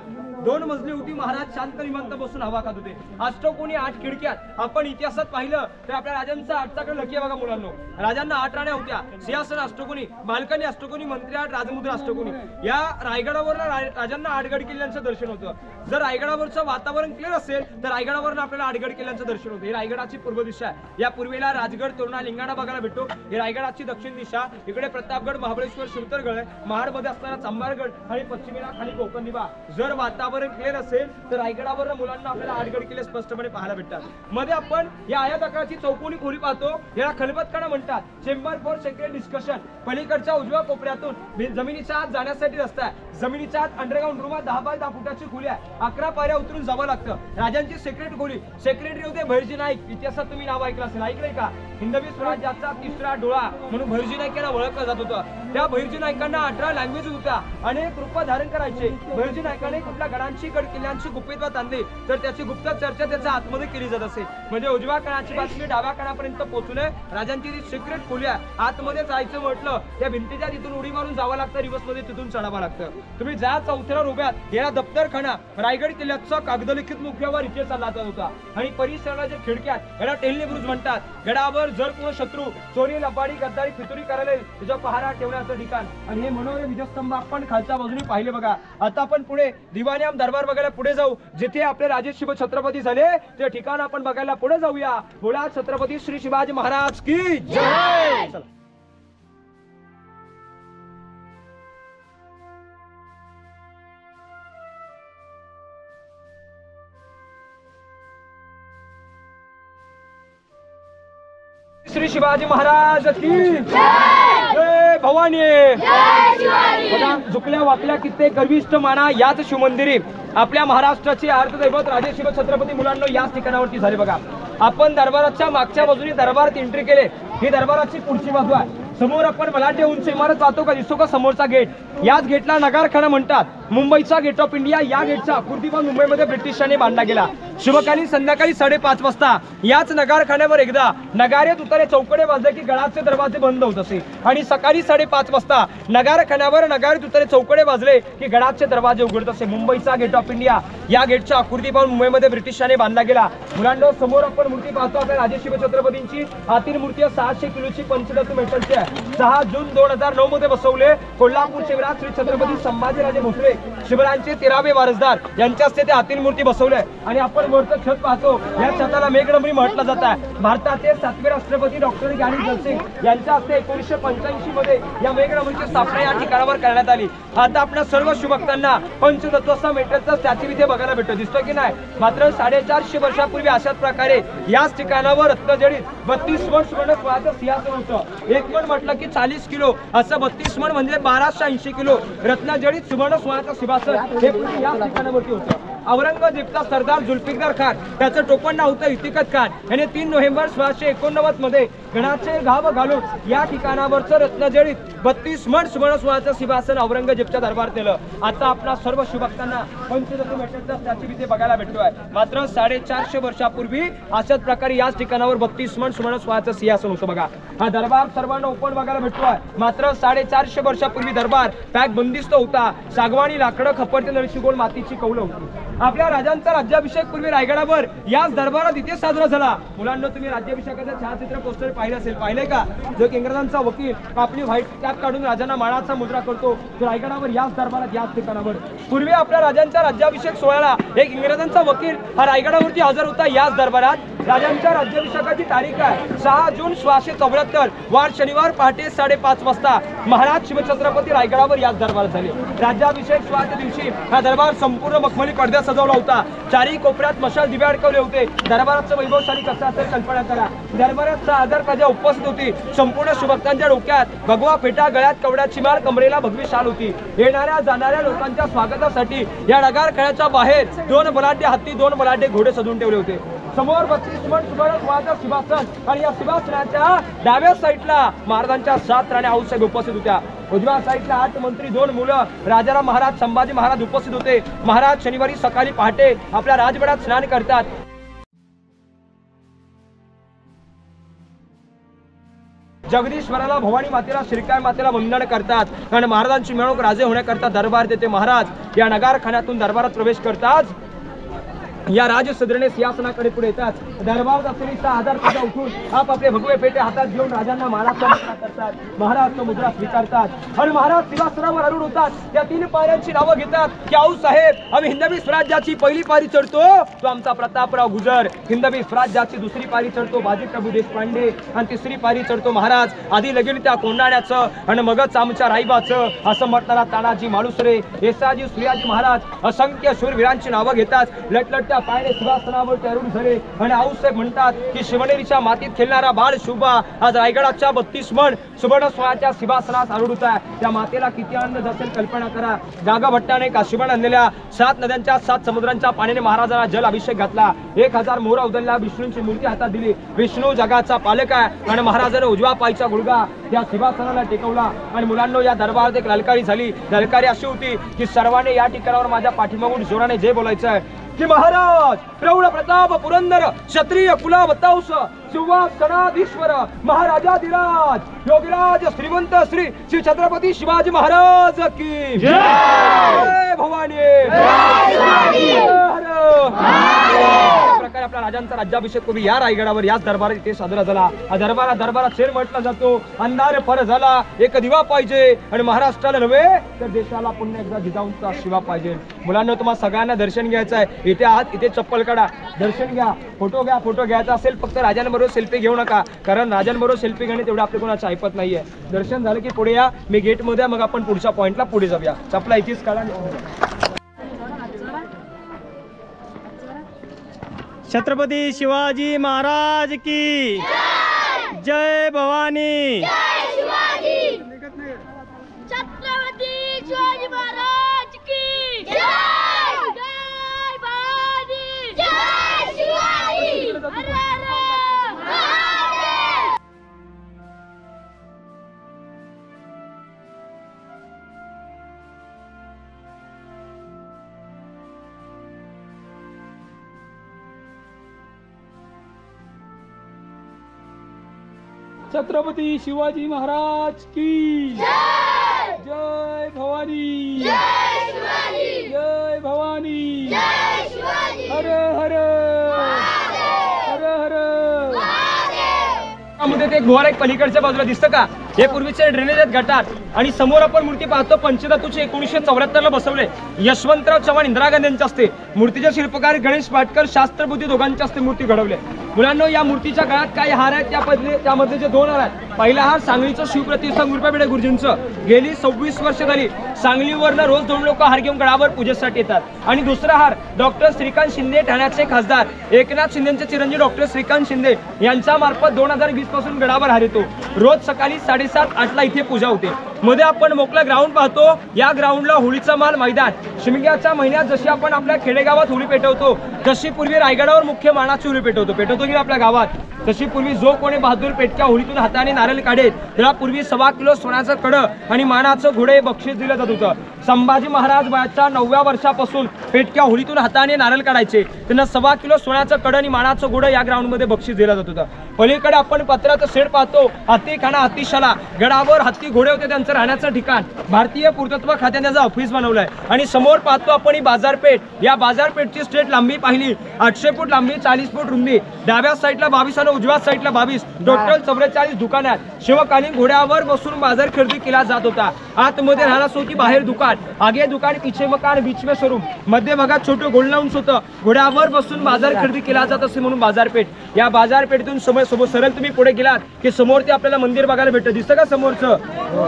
2 मजली होती. महाराज शांत निवांत बसून हवा खात होते. अष्टकोनी 8 खिडक्यात. आपण इतिहासात पाहिलं तर आपल्या राजांचा 8चा लकी बघा मुलांनो, राजांना 8 राण्या होत्या, सिंहासन अष्टकोनी, बाल्कनी अष्टकोनी, मंत्री 8, राजमुद्रा अष्टकोनी. या रायगडावर राजांना 8 गड किल्ल्यांचं दर्शन होतं. जर रायगडावरचं वातावरण क्लिअर असेल तर रायगडावर आपल्याला 8 गड किल्ल्यांचं दर्शन होतं. ही रायगडाची पूर्व दिशा आहे. या पूर्वेला राजगड, तोरणा, लिंगाणा बघायला भेटतो. ही रायगडाची दक्षिण दिशा. इकडे प्रतापगड, महाबळेश्वर, शिवतरगड आहे. महाडमध्ये असणारा चांभारगड आणि पश्चिमेला खाली कोकण निभा. जर वातावरण क्लिअर असेल तर रायगडावर मुलांना आपल्याला 8 गड किल्ले स्पष्टपणे पाहायला भेटतात. मध्ये आपण या आयात आकाराची चौकोनी खोली पाहतो. याला खलबतखाना म्हणतात. Chamber for secret discussion. पलीकडच्या उजव्या कोपऱ्यातून जमिनीच्या आत जाण्यासाठी रस्ता आहे. जमिनीच्या आत अंडरग्राउंड रूम 10 बाय 10 फुटाची खोली आहे. 11 पायऱ्या उतरून जावं लागतं. राजांची सेक्रेट खोली. सेक्रेटरी होते भैरजी नाईक. इतिहासात तुम्ही नाव ऐकलं असेल, ऐकलंय का? हिंदवी स्वराज्याचा 3रा डोळा म्हणून भैरजी नाईक यांना ओळखलं जात होतं. त्या भैरजी नाईकांना 18 लँग्वेज होत्या. अनेक रूप धारण करायचे. भैरजी नाईकाने कुठल्या गडांची, गड किल्ल्यांची गुप्तत्वात आणली तर त्याची गुप्त चर्चा त्याच्या आतमध्ये केली जात असे. म्हणजे उजव्या कणाची बातमी डाव्या कणापर्यंत पोहोचून राजांची ती सिक्रेट खोली आहे. आतमध्ये जायचं म्हटलं त्या भिंतीच्या तिथून उडी मारून जावं लागतं, रिवर्स मध्ये तिथून चढावं लागतं. तुम्ही जा 4थ्या रोब्यात याला दप्तरखाना. रायगड किल्ल्याचा कागदलिखित मुख्यावर इथे चालला जात होता. आणि परिसराला जे खिडक्यात याला टेहळणी बुरुज म्हणतात. गडावर जर कोण शत्रू चोरी, लबाडी, गद्दारी, फितुरी करायला त्याच्या पहारा ठेवण्याचं ठिकाण. आणि हे मनोरे विजयस्तंभ आपण खालच्या बाजूने पाहिले बघा. आता आपण पुढे दिवाणीआम दरबार बघायला पुढे जाऊ. जिथे आपले राजे शिव छत्रपती झाले ते ठिकाण आपण बघायला पुढे जाऊया. बोला छत्रपती श्री शिवाजी महाराज की जय. श्री शिवाजी महाराज की जय. भवानी बघा, झुकल्या वाकल्या कित्येक गर्विष्ठ माना याच शिवमंदिरी आपल्या महाराष्ट्राचे अर्थदैवत राजे शिव छत्रपती मुलांना याच ठिकाणावरती झाले बघा. आपण दरबाराच्या मागच्या बाजूने दरबारात एंट्री केले. ही दरबाराची पुढची बाजू आहे. समोर आपण मलाटे उंच इमारत पाहतो का, दिसतो का समोरचा गेट? याच गेटला नगारखाना म्हणतात. मुंबईचा गेट ऑफ इंडिया या गेटचा आकृती पण मुंबईमध्ये ब्रिटिशांनी बांधला गेला. शुभकालीन संध्याकाळी 5:30 वाजता याच नगारखान्यावर एकदा नगारे तुतारे चौकडे वाजले की गडाचे दरवाजे बंद होत असे. आणि सकाळी 5:30 वाजता नगारखान्यावर नगारे तुतारे चौकडे वाजले की गडाचे दरवाजे उघडत असे. मुंबईचा गेट ऑफ इंडिया या गेटच्या आकृती पण मुंबईमध्ये ब्रिटिशांनी बांधला गेला. मुलांना समोर आपण मूर्ती पाहतो आपल्या राजे शिव छत्रपतींची. आतील मूर्ती 600 किलोची पंचधातू मेटलची आहे. 6 जून 2009 मध्ये बसवले. कोल्हापूर शिवराज श्री छत्रपती संभाजीराजे भोसले शिवरायांचे 13वे वारसदार यांच्या हस्ते ते आतील मूर्ती बसवले. आणि आपण वरचं छत पाहतो. या छताला मेघडंबरी म्हटलं जात आहे. भारताचे 7वे राष्ट्रपती डॉक्टर ज्ञानी जयसिंग यांच्या हस्ते 1985 मध्ये या मेघडंबरीची स्थापना या ठिकाणावर करण्यात आली. आता आपल्या सर्व शिवभक्तांना पंचतत्वाचा मेटलचा स्टॅच्यू इथे बघायला भेटतो, दिसतो की नाही? मात्र 450 वर्षापूर्वी अशाच प्रकारे याच ठिकाणावर रत्नजडित 32 मण सुवर्ण फळाचं सिंहासन होतं. एक मण म्हटलं की 40 किलो असं 32 मण म्हणजे 1280 किलो रत्नजडित सुवर्ण फळाचं सिंहासन हे पूर्वी याच ठिकाणावरती होतं. औरंगजेबचा सरदार जुल्फिकार खान त्याचं टोपण नाव होतं इतिकत खान याने 3 नोव्हेंबर 1689 मध्ये गणाचे घाव घालून या ठिकाणावरचं रत्नजडित 32 मण सुवर्ण फळाचं सिंहासन औरंगजेबच्या दरबार केलं. आता आपल्या सर्व शिवभक्तांना पंचतत्व मेटलचा स्टॅच्यू इथे बघायला भेटतोय. मात्र 450 वर्षापूर्वी अशाच प्रकारे याच ठिकाणावर 32 मण सुवर्ण फळाचं सिंहासन होतं बघा. हा दरबार सर्वांना ओपन बघायला भेटतोय. मात्र 450 वर्षापूर्वी दरबार पॅक बंदिस्त होता. सागवानी, लाकडं, खपरते, नरशिगोल, मातीची कौलं होती. आपल्या राजांचा राज्याभिषेक पूर्वी रायगडावर याच दरबारात इथे साजरा झाला. मुलांना तुम्ही राज्याभिषेकाचं छायाचित्र पोस्टर पाहिलं असेल, पाहिलंय का? जो इंग्रजांचा वकील आपली व्हाईट कॅप काढून राजांना मानाचा मुद्रा करतो तो रायगडावर याच दरबारात याच ठिकाणावर. पूर्वी आपल्या राजांच्या राज्याभिषेक सोहळ्याला एक इंग्रजांचा वकील हा रायगडावरती हजर होता याच दरबारात. राजांच्या राज्याभिषेकाची तारीख आहे 6 जून 1674, वार शनिवार पहाटे 5:30 वाजता महाराज शिवछत्रपती रायगडावर याच दरबार झाले. राज्याभिषेक सोहळ्याच्या दिवशी हा दरबार संपूर्ण मखमली पडद्यात सजवला होता. चारी कोपऱ्यात मशाल दिवे अडकवले होते. दरबाराचं वैभवशाली कसं असेल कल्पना करा. दरबारात 6000 प्रजा उपस्थित होती. संपूर्ण शिवभक्तांच्या डोक्यात भगवा फेटा, गळ्यात कवड्याची माळ, कमरेला भगवी शाल होती. येणाऱ्या जाणाऱ्या लोकांच्या स्वागतासाठी या नगारखेळाच्या बाहेर 2 बलाढ्य हत्ती, 2 बलाढ्य घोडे सजवून ठेवले होते. समोर 32 मण सुवर्ण सोळाचं सिंहासन आणि या सिंहासनाच्या डाव्या साईडला महाराजांच्या 7 राण्या आऊसाहेब उपस्थित होत्या. उजव्या साईडला 8 मंत्री, 2 मुलं, राजाराम महाराज, संभाजी महाराज उपस्थित होते. महाराज शनिवारी सकाळी पहाटे आपल्या राजगडात स्नान करतात. जगदीश्वराला, भवानी मातेला, श्रीकाय मातेला वंदन करतात आणि महाराजांची मिरवणूक राजे होण्याकरता दरबार देते. महाराज या नगारखान्यातून दरबारात प्रवेश करतात. या राजसदरेने सिंहासनाकडे पुढे येतात. दरबारात असलेली 6000 प्रजा उठून आपापले भगवे पेटे हातात घेऊन राजांना महाराजचा मुद्रा करतात. महाराज तो मुद्रा स्वीकारतात आणि महाराज सिंहासनावर आरूढ होतात. त्या 3 पायऱ्यांची नावं घेतात की आऊ साहेब, आम्ही हिंदवी स्वराज्याची पहिली पायरी चढतो तो आमचा प्रतापराव गुजर, हिंदवी स्वराज्याची दुसरी पायरी चढतो बाजीप्रभू देशपांडे आणि तिसरी पायरी चढतो महाराज. आधी लगीन त्या कोंडाण्याचं आणि मगच आमच्या राईबाचं असं म्हणताना तानाजी मालुसरे, येसाजी, सूर्याजी महाराज असंख्य शूरवीरांची नावं घेतात. लटलट पायरे सिंहासनावर तरुण झाले आणि आऊसाहेब म्हणतात की शिवनेरीच्या मातीत खेळणारा बाळ शुभा आज रायगडाच्या 32 मण सुवर्ण सोळाच्या सिंहासनात आरूढ होता. त्या मातेला किती आनंद असेल कल्पना करा. गागा भट्टाने काशीबाण आणलेल्या 7 नद्यांच्या 7 समुद्रांच्या पाण्याने महाराजांना जल अभिषेक घातला. 1000 मोहरा उधळल्या. विष्णूंची मूर्ती हातात दिली. विष्णू जगाचा पालक आहे आणि महाराजांनी उजवा पायचा गुडघा त्या सिंहासनाला टेकवला आणि मुलांना या दरबारात एक ललकारी झाली. ललकारी अशी होती की सर्वांनी या ठिकाणावर माझ्या पाठीमागून जोराने जय बोलायचं आहे की महाराज प्रौढ प्रताप पुरंदर क्षत्रिय कुलावतांश सिंहासनाधीश्वर महाराजाधिराज योगीराज श्रीमंत श्री श्री छत्रपती शिवाजी महाराज की जय भवानी. प्रकारे आपल्या राजांचा राज्याभिषेक करून या रायगडावर याच दरबारात इथे साजरा झाला. हा दरबारात शेर म्हटला जातो. अंधार पर झाला, एक दिवा पाहिजे आणि महाराष्ट्राला नव्हे तर देशाला पुन्हा एकदा जिजाऊंचा शिवा पाहिजे. मुलांना तुम्हाला सगळ्यांना दर्शन घ्यायचं आहे. इथे आहात, इथे चप्पल काढा, दर्शन घ्या, फोटो घ्या. फोटो घ्यायचा असेल फक्त राजांबरोबर सेल्फी घेऊ नका, कारण राजांबरोबर सेल्फी घेणे तेवढं आपल्या कोणाचं ऐपत नाहीये. दर्शन झालं की पुढे या, मी गेट मध्ये, मग आपण पुढच्या पॉइंटला पुढे जाऊया. चपला इथेच काढा. छत्रपती शिवाजी महाराज की जय भवानी. छत्रपती शिवाजी महाराज की जय. जय भवानी. जय शिवाजी. हर हर महादेव. छत्रपती शिवाजी महाराज की जय. जय भवानी. जय शिवाजी. जय भवानी. जय शिवाजी. हर हर हर हर. मध्ये ते घोर एक पलीकडच्या बाजूला दिसतं का? हे पूर्वीचे ड्रेनेज आहेत गटार. आणि समोर आपण मूर्ती पाहतो पंचधातूची 1974 ला बसवले. यशवंतराव चव्हाण, इंदिरा गांधी यांच्या हस्ते. मूर्तीचे शिल्पकार गणेश पाटकर, शास्त्रबुद्धी दोघांच्या हस्ते मूर्ती घडवले. मुलांना या मूर्तीच्या गळ्यात काही हार आहेत, त्यामध्ये जे 2 हार आहेत. पहिला हार सांगलीचं शिवप्रतिष्ठान गुरुपाबेडे गुरुजींचं. गेली 26 वर्ष झाली सांगलीवरनं रोज 2 लोक हार घेऊन गडावर पूजेसाठी येतात. आणि दुसरा हार डॉक्टर श्रीकांत शिंदे, ठाण्याचे खासदार एकनाथ शिंदेचे चिरंजीव डॉक्टर श्रीकांत शिंदे यांच्या मार्फत 2020 पासून गडावर हार येतो. रोज सकाळी 7:30-8 ला इथे पूजा होते. मध्ये आपण मोकळा ग्राउंड पाहतो. या ग्राउंडला होळीचा माल मैदान. शिमग्याच्या महिन्यात जशी आपण आपल्या खेडेगावात होळी पेटवतो तशी पूर्वी रायगडावर मुख्य मानाची होळी पेटवतो की आपल्या गावात. तशी पूर्वी जो कोणी बहादूर पेटक्या होळीतून हाताने नारळ काढेल त्याला पूर्वी 1.25 किलो सोन्याचं कडं आणि मानाचं घोडे बक्षीस दिलं जात होतं. संभाजी महाराज वयाच्या 9व्या वर्षापासून पेटक्या होळीतून हाताने नारळ काढायचे. त्यांना 1.25 किलो सोन्याचं कडं आणि मानाचं घोडं या ग्राउंड मध्ये बक्षीस दिलं जात होतं. पलीकडे आपण पत्राचं शेड पाहतो. हत्ती खाना हत्तीशाला. गडावर हत्ती घोडे होते, त्यांचं राहण्याचं ठिकाण भारतीय पुरातत्व खात्याने त्याचं ऑफिस बनवलंय. आणि समोर पाहतो आपण ही बाजारपेठ. या बाजारपेठची स्ट्रेट लांबी पाहिली 800 फूट लांबी, 40 फूट रुंदी. डाव्या साईडला 22 आणि उजव्या साईडला 22, टोटल 44 दुकान आहेत. शिवकालीन घोड्यावर बसून बाजार खरेदी केला जात होता. आतमध्ये राहण्यास होती, बाहेर दुकान, आगे दुकान, पीछे मकान, बीच में शोरूम, मध्ये भागात छोटं गोल्ड लाऊंज होतं. घोड्यावर बसून बाजार खरेदी केला जात असे म्हणून बाजारपेठ. या बाजारपेठेतून समोर सरळ तुम्ही पुढे गेलात की समोर ते आपल्याला मंदिर बघायला भेटतं. दिसतं का समोरचं?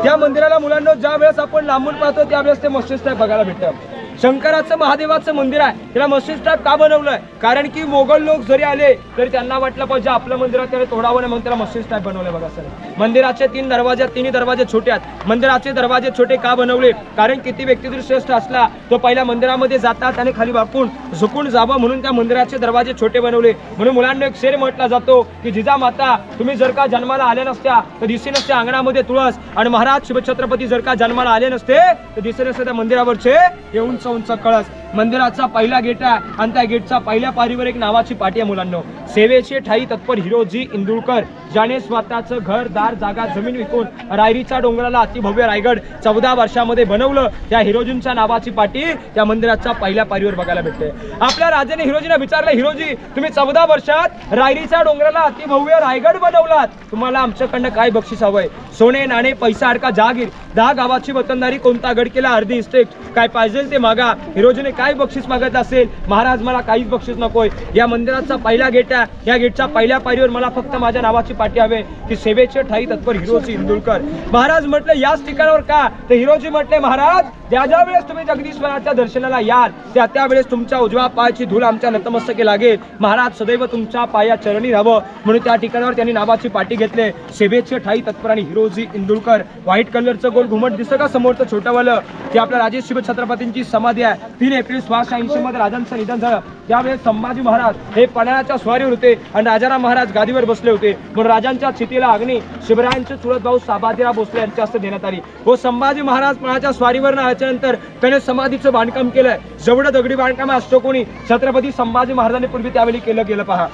त्या मंदिराला मुलांना ज्या वेळेस आपण लांबून पाहतो त्यावेळेस ते मस्जिद टाईप बघायला भेटतं. शंकराचं महादेवाचं मंदिर आहे. त्याला मस्जिद टाईप का बनवलंय? कारण की मोगल लोक जरी आले तरी त्यांना वाटलं पाहिजे आपलं मंदिरात त्याला तोडावं नाही, म्हणून त्याला मस्जिद टाईप बनवलंय. बघा सर, मंदिराचे 3 दरवाजे, तिन्ही दरवाजे छोटे आहेत. मंदिराचे दरवाजे छोटे का बनवले? कारण किती व्यक्ती जर श्रेष्ठ असला तो पहिल्या मंदिरामध्ये जातात आणि खाली वाकून झुकून जावं म्हणून त्या मंदिराचे दरवाजे छोटे बनवले. म्हणून मुलांना एक शेर म्हटला जातो की जिजा माता तुम्ही जर का जन्माला आल्या नसत्या तर दिसे नसते अंगणामध्ये तुळस, आणि महाराज शिवछत्रपती जर का जन्माला आले नसते तर दिसे नसते त्या मंदिरावरचे येऊन उंच कळस. मंदिराचा पहिला गेट आहे आणि त्या गेटच्या पहिल्या पारीवर एक नावाची पाटी आहे मुलांना. सेवेचे ठाई तत्पर हिरोजी इंदुरकर, ज्याने स्वतःचं घर दार जागा जमीन विकून रायरीच्या डोंगराला अतिभव्य रायगड 14 वर्षामध्ये बनवलं. त्या हिरोजींच्या नावाची पाटी त्या मंदिराच्या पहिल्या पारीवर बघायला भेटते. आपल्या राजाने हिरोजीला विचारलं, हिरोजी तुम्ही 14 वर्षात रायरीच्या डोंगराला अतिभव्य रायगड बनवलात, तुम्हाला आमच्याकडनं काय बक्षीस हवंय? सोने नाणे पैसा अडका जहागीर, 10 गावाची वतनदारी, कोणता गड केला अर्धी इस्टेट, काय पाहिजे ते मागा. हिरोजीने काय बक्षीस मागत असेल? महाराज मला काहीच बक्षीस नकोय. या मंदिराचा पहिला गेट आहे. या गेटच्या पहिल्या पायरीवर मला फक्त माझ्या नावाची पाटी हवे की सेवेचे ठाई तत्पर हिरोजी इंदुरकर. महाराज म्हटले याच ठिकाणावर का? तर हिरोजी म्हटले महाराज ज्या वेळेस तुम्ही जगदीश्वराच्या दर्शनाला याल त्या वेळेस तुमच्या उजव्या पायाची धूळ आमच्या नतमस्तके लागेल. महाराज सदैव तुमच्या पाया चरणी राहावं म्हणून त्या ठिकाणावर त्यांनी नावाची पाटी घेतले. सेवेचे ठाई तत्पर आणि हिरोजी इंदुरकर. व्हाईट कलरचं गोल घुमट दिसतं का समोरचं छोटंवालं? ते आपल्या राजे शिवछत्रपतींची समाधी आहे. 3 एप्रिल 1680 मध्ये राजांचं निधन झालं. त्यावेळेस संभाजी महाराज हे पण्याच्या स्वारीवर होते आणि राजाराम महाराज गादीवर बसले होते. म्हणून राजांच्या चितेला अग्नी शिवरायांचे चुलत भाऊ साबाजीराव भोसले यांच्या हस्ते देण्यात आली. व संभाजी महाराज पण्याच्या स्वारीवर आल्यानंतर त्याने समाधीचं बांधकाम केलंय. जेवढं दगडी बांधकाम असतो कोणी छत्रपती संभाजी महाराजांनी पूर्वी त्यावेळी केलं गेलं. पहा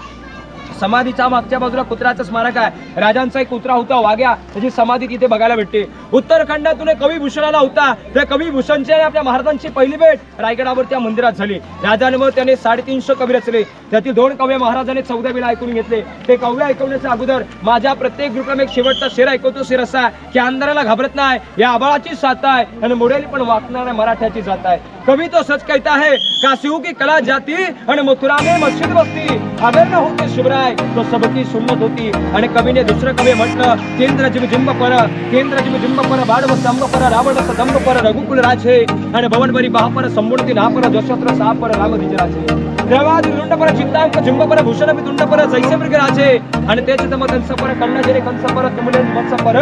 समाधीच्या मागच्या बाजूला कुत्र्याचं स्मारक आहे. राजांचा एक कुत्रा होता वाघ्या, त्याची समाधी तिथे बघायला भेटते. उत्तराखंडातून एक कवी भूषण आला होता. त्या कवी भूषणची आणि आपल्या महाराजांची पहिली भेट रायगडावर त्या मंदिरात झाली. राजांवर त्याने 350 कवी रचले. त्यातील 2 कव्य महाराजांनी 14 वेळा ऐकून घेतले. ते कव्य ऐकवण्याच्या अगोदर माझ्या प्रत्येक ग्रुपला एक शेवटचा शेर ऐकवतो. शेर असा की अंधाराला घाबरत नाही, या आबाळाची साथ आहे आणि मोडेली पण वाचणाऱ्या मराठ्याची जात आहे. कवी तो सच कहता है काशिऊ की कला जाती आणि मथुरा में मस्जिद बसती, अगर न होते शिवराय तो सबकी सुन्नत होती. आणि कवीने दुसरं कवी म्हटलं केंद्र जिंब पर बाडव स्तंभ पर रावण स्तंभ पर रघुकुल राजे आणि भवनवरी महापर संमूर्ती नापर जशस्त्र सापर रामधिज राजे. द्रवाद रुंड पर चिंतांक जिंब पर भूषण वितुंड पर जैसे मृग राजे आणि तेच तम कंस पर कन्ना जरे कंस पर तुमले वत्स पर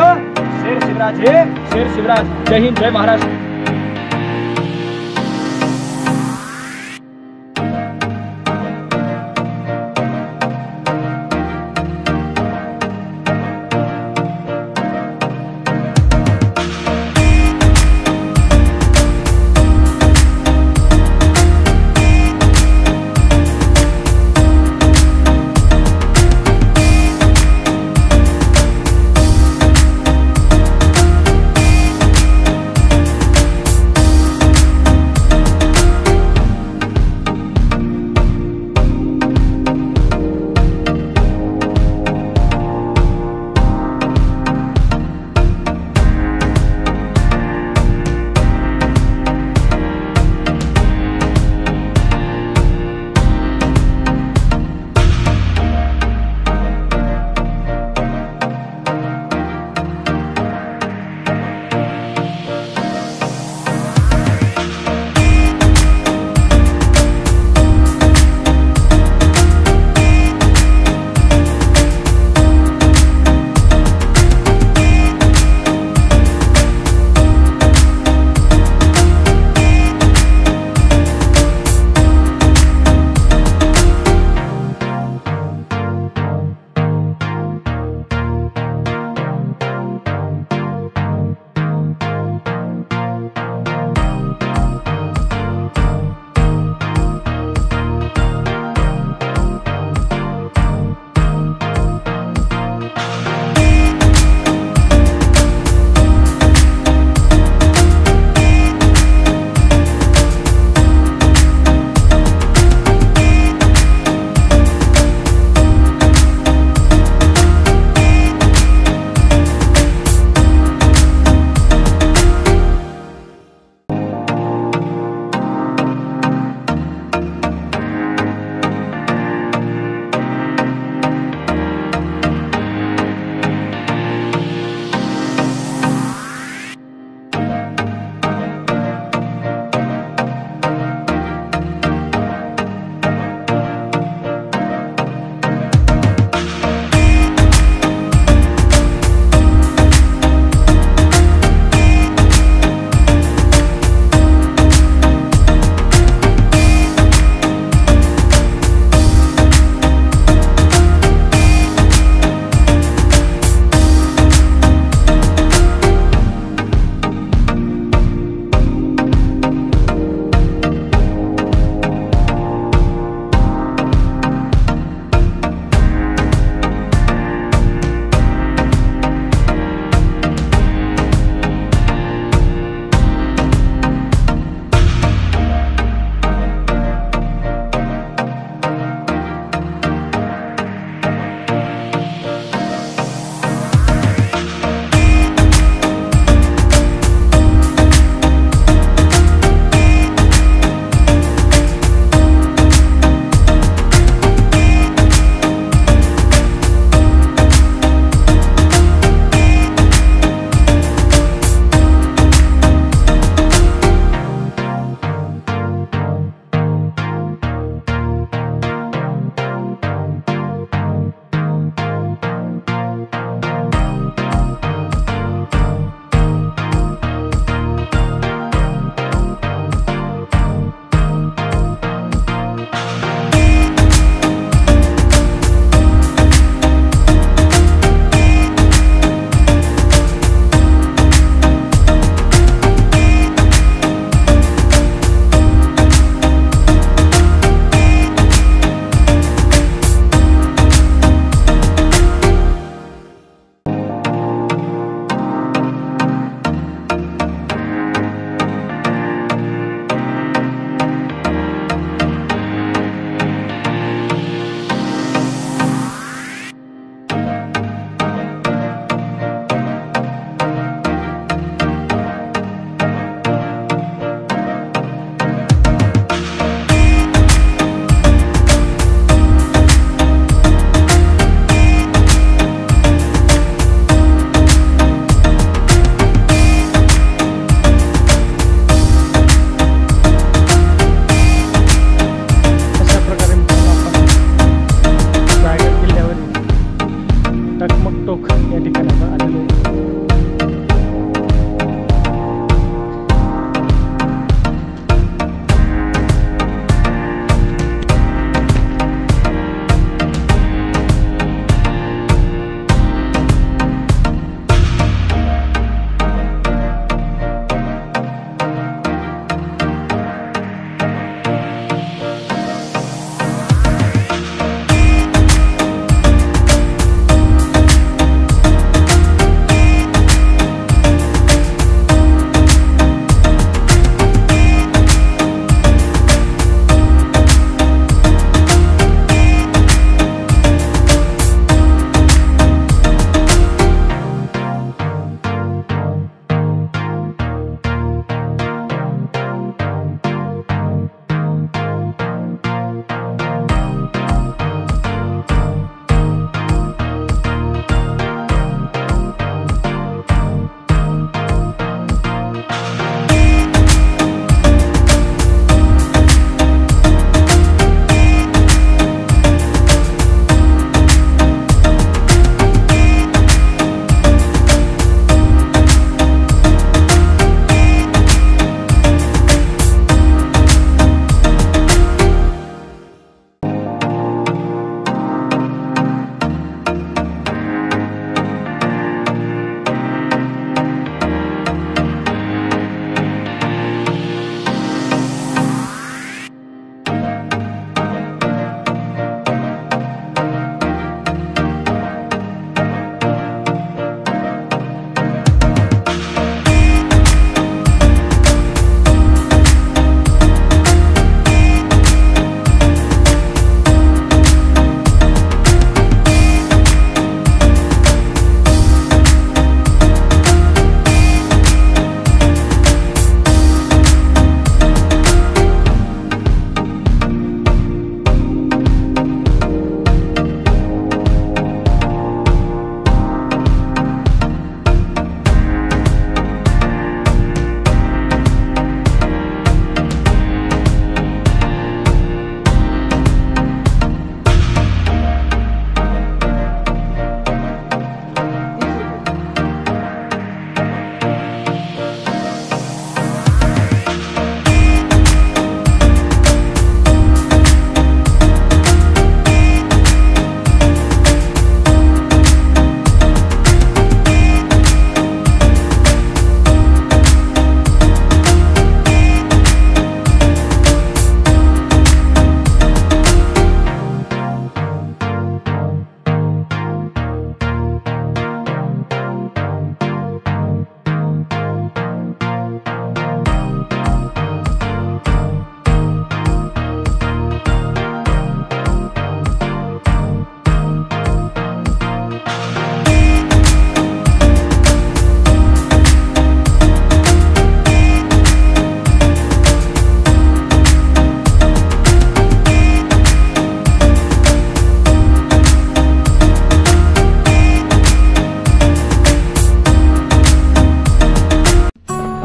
शेर शिवराज हे शेर शिवराज. जय हिंद, जय महाराष्ट्र.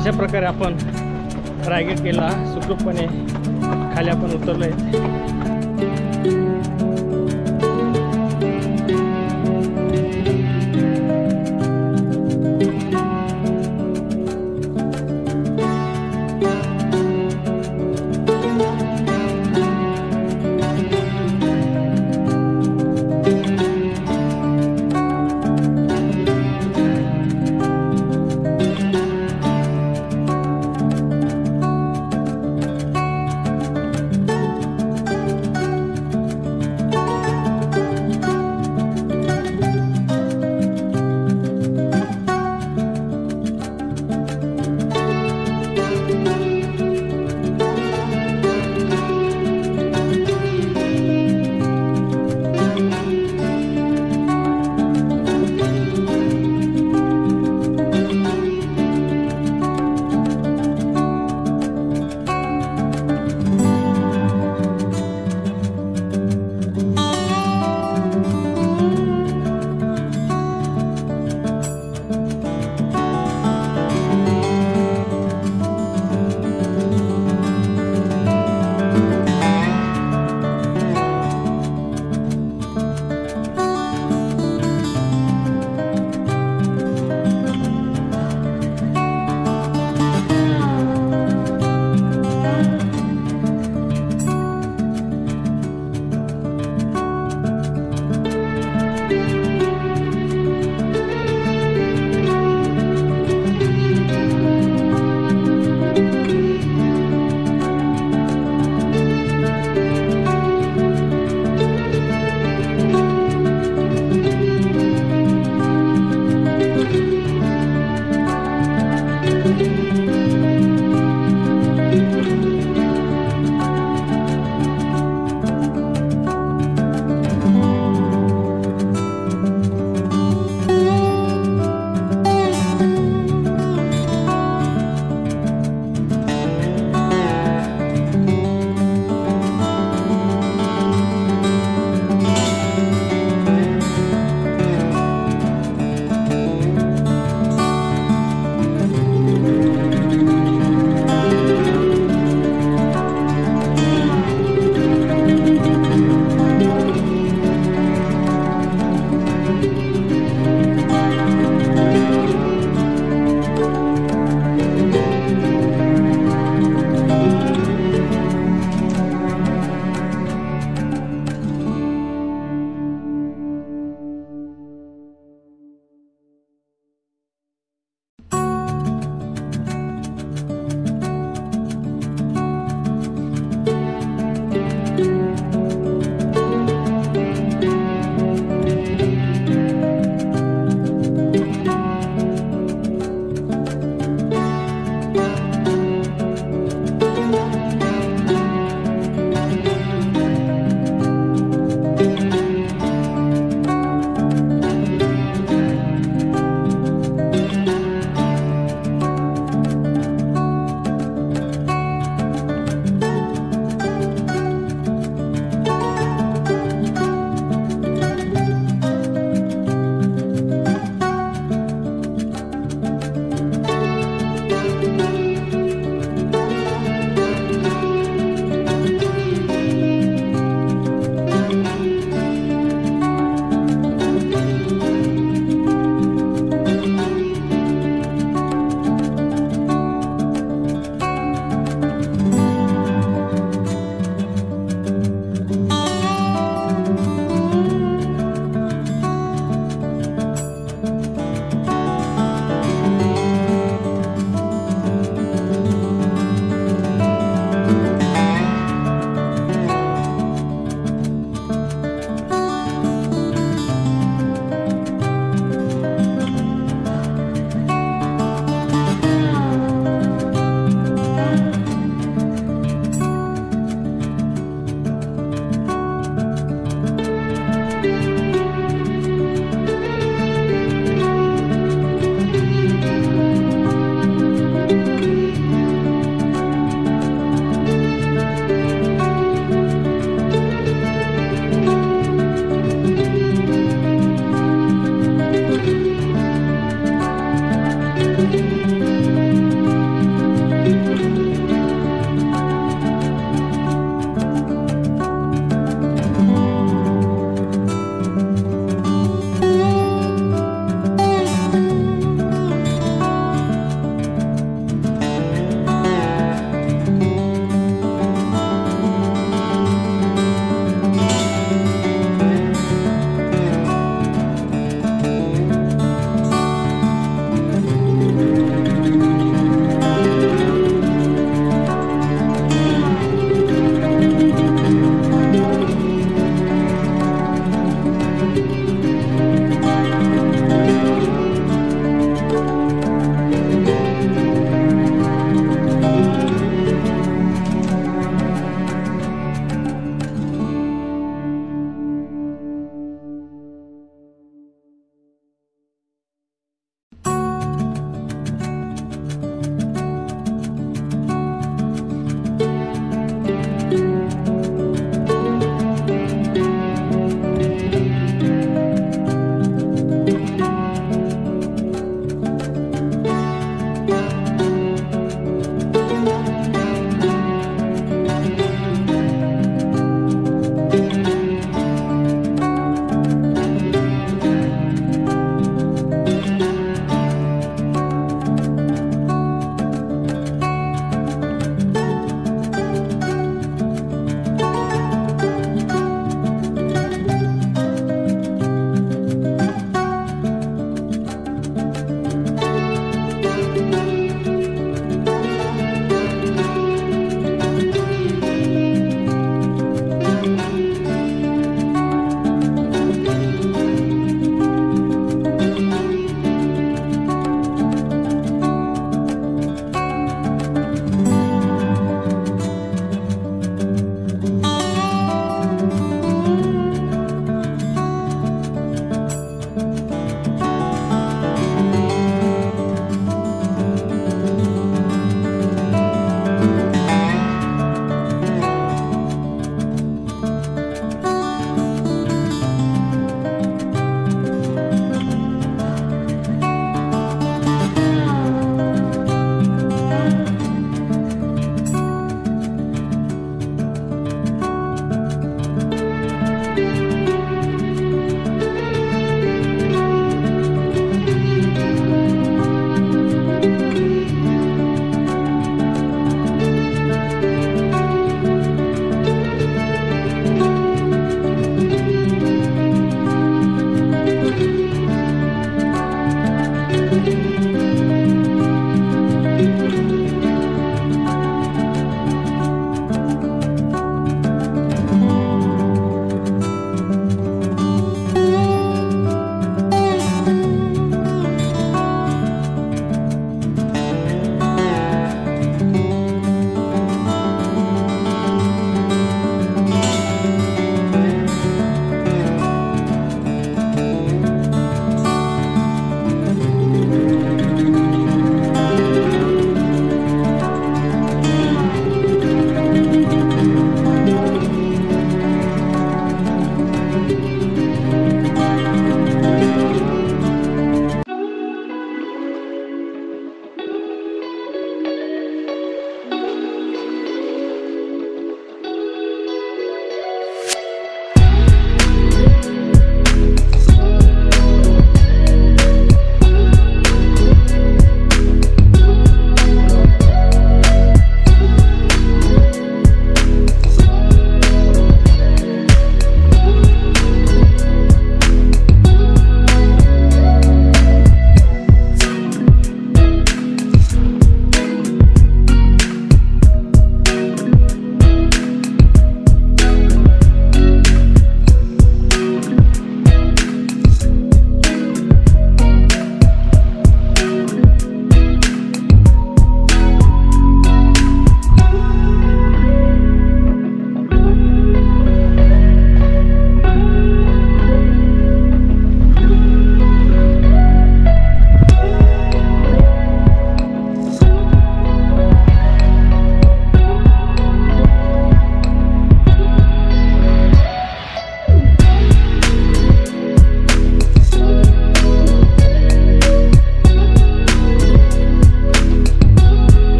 अशा प्रकारे आपण रायगड किल्ला सुखरूपपणे खाली आपण उतरलो आहे.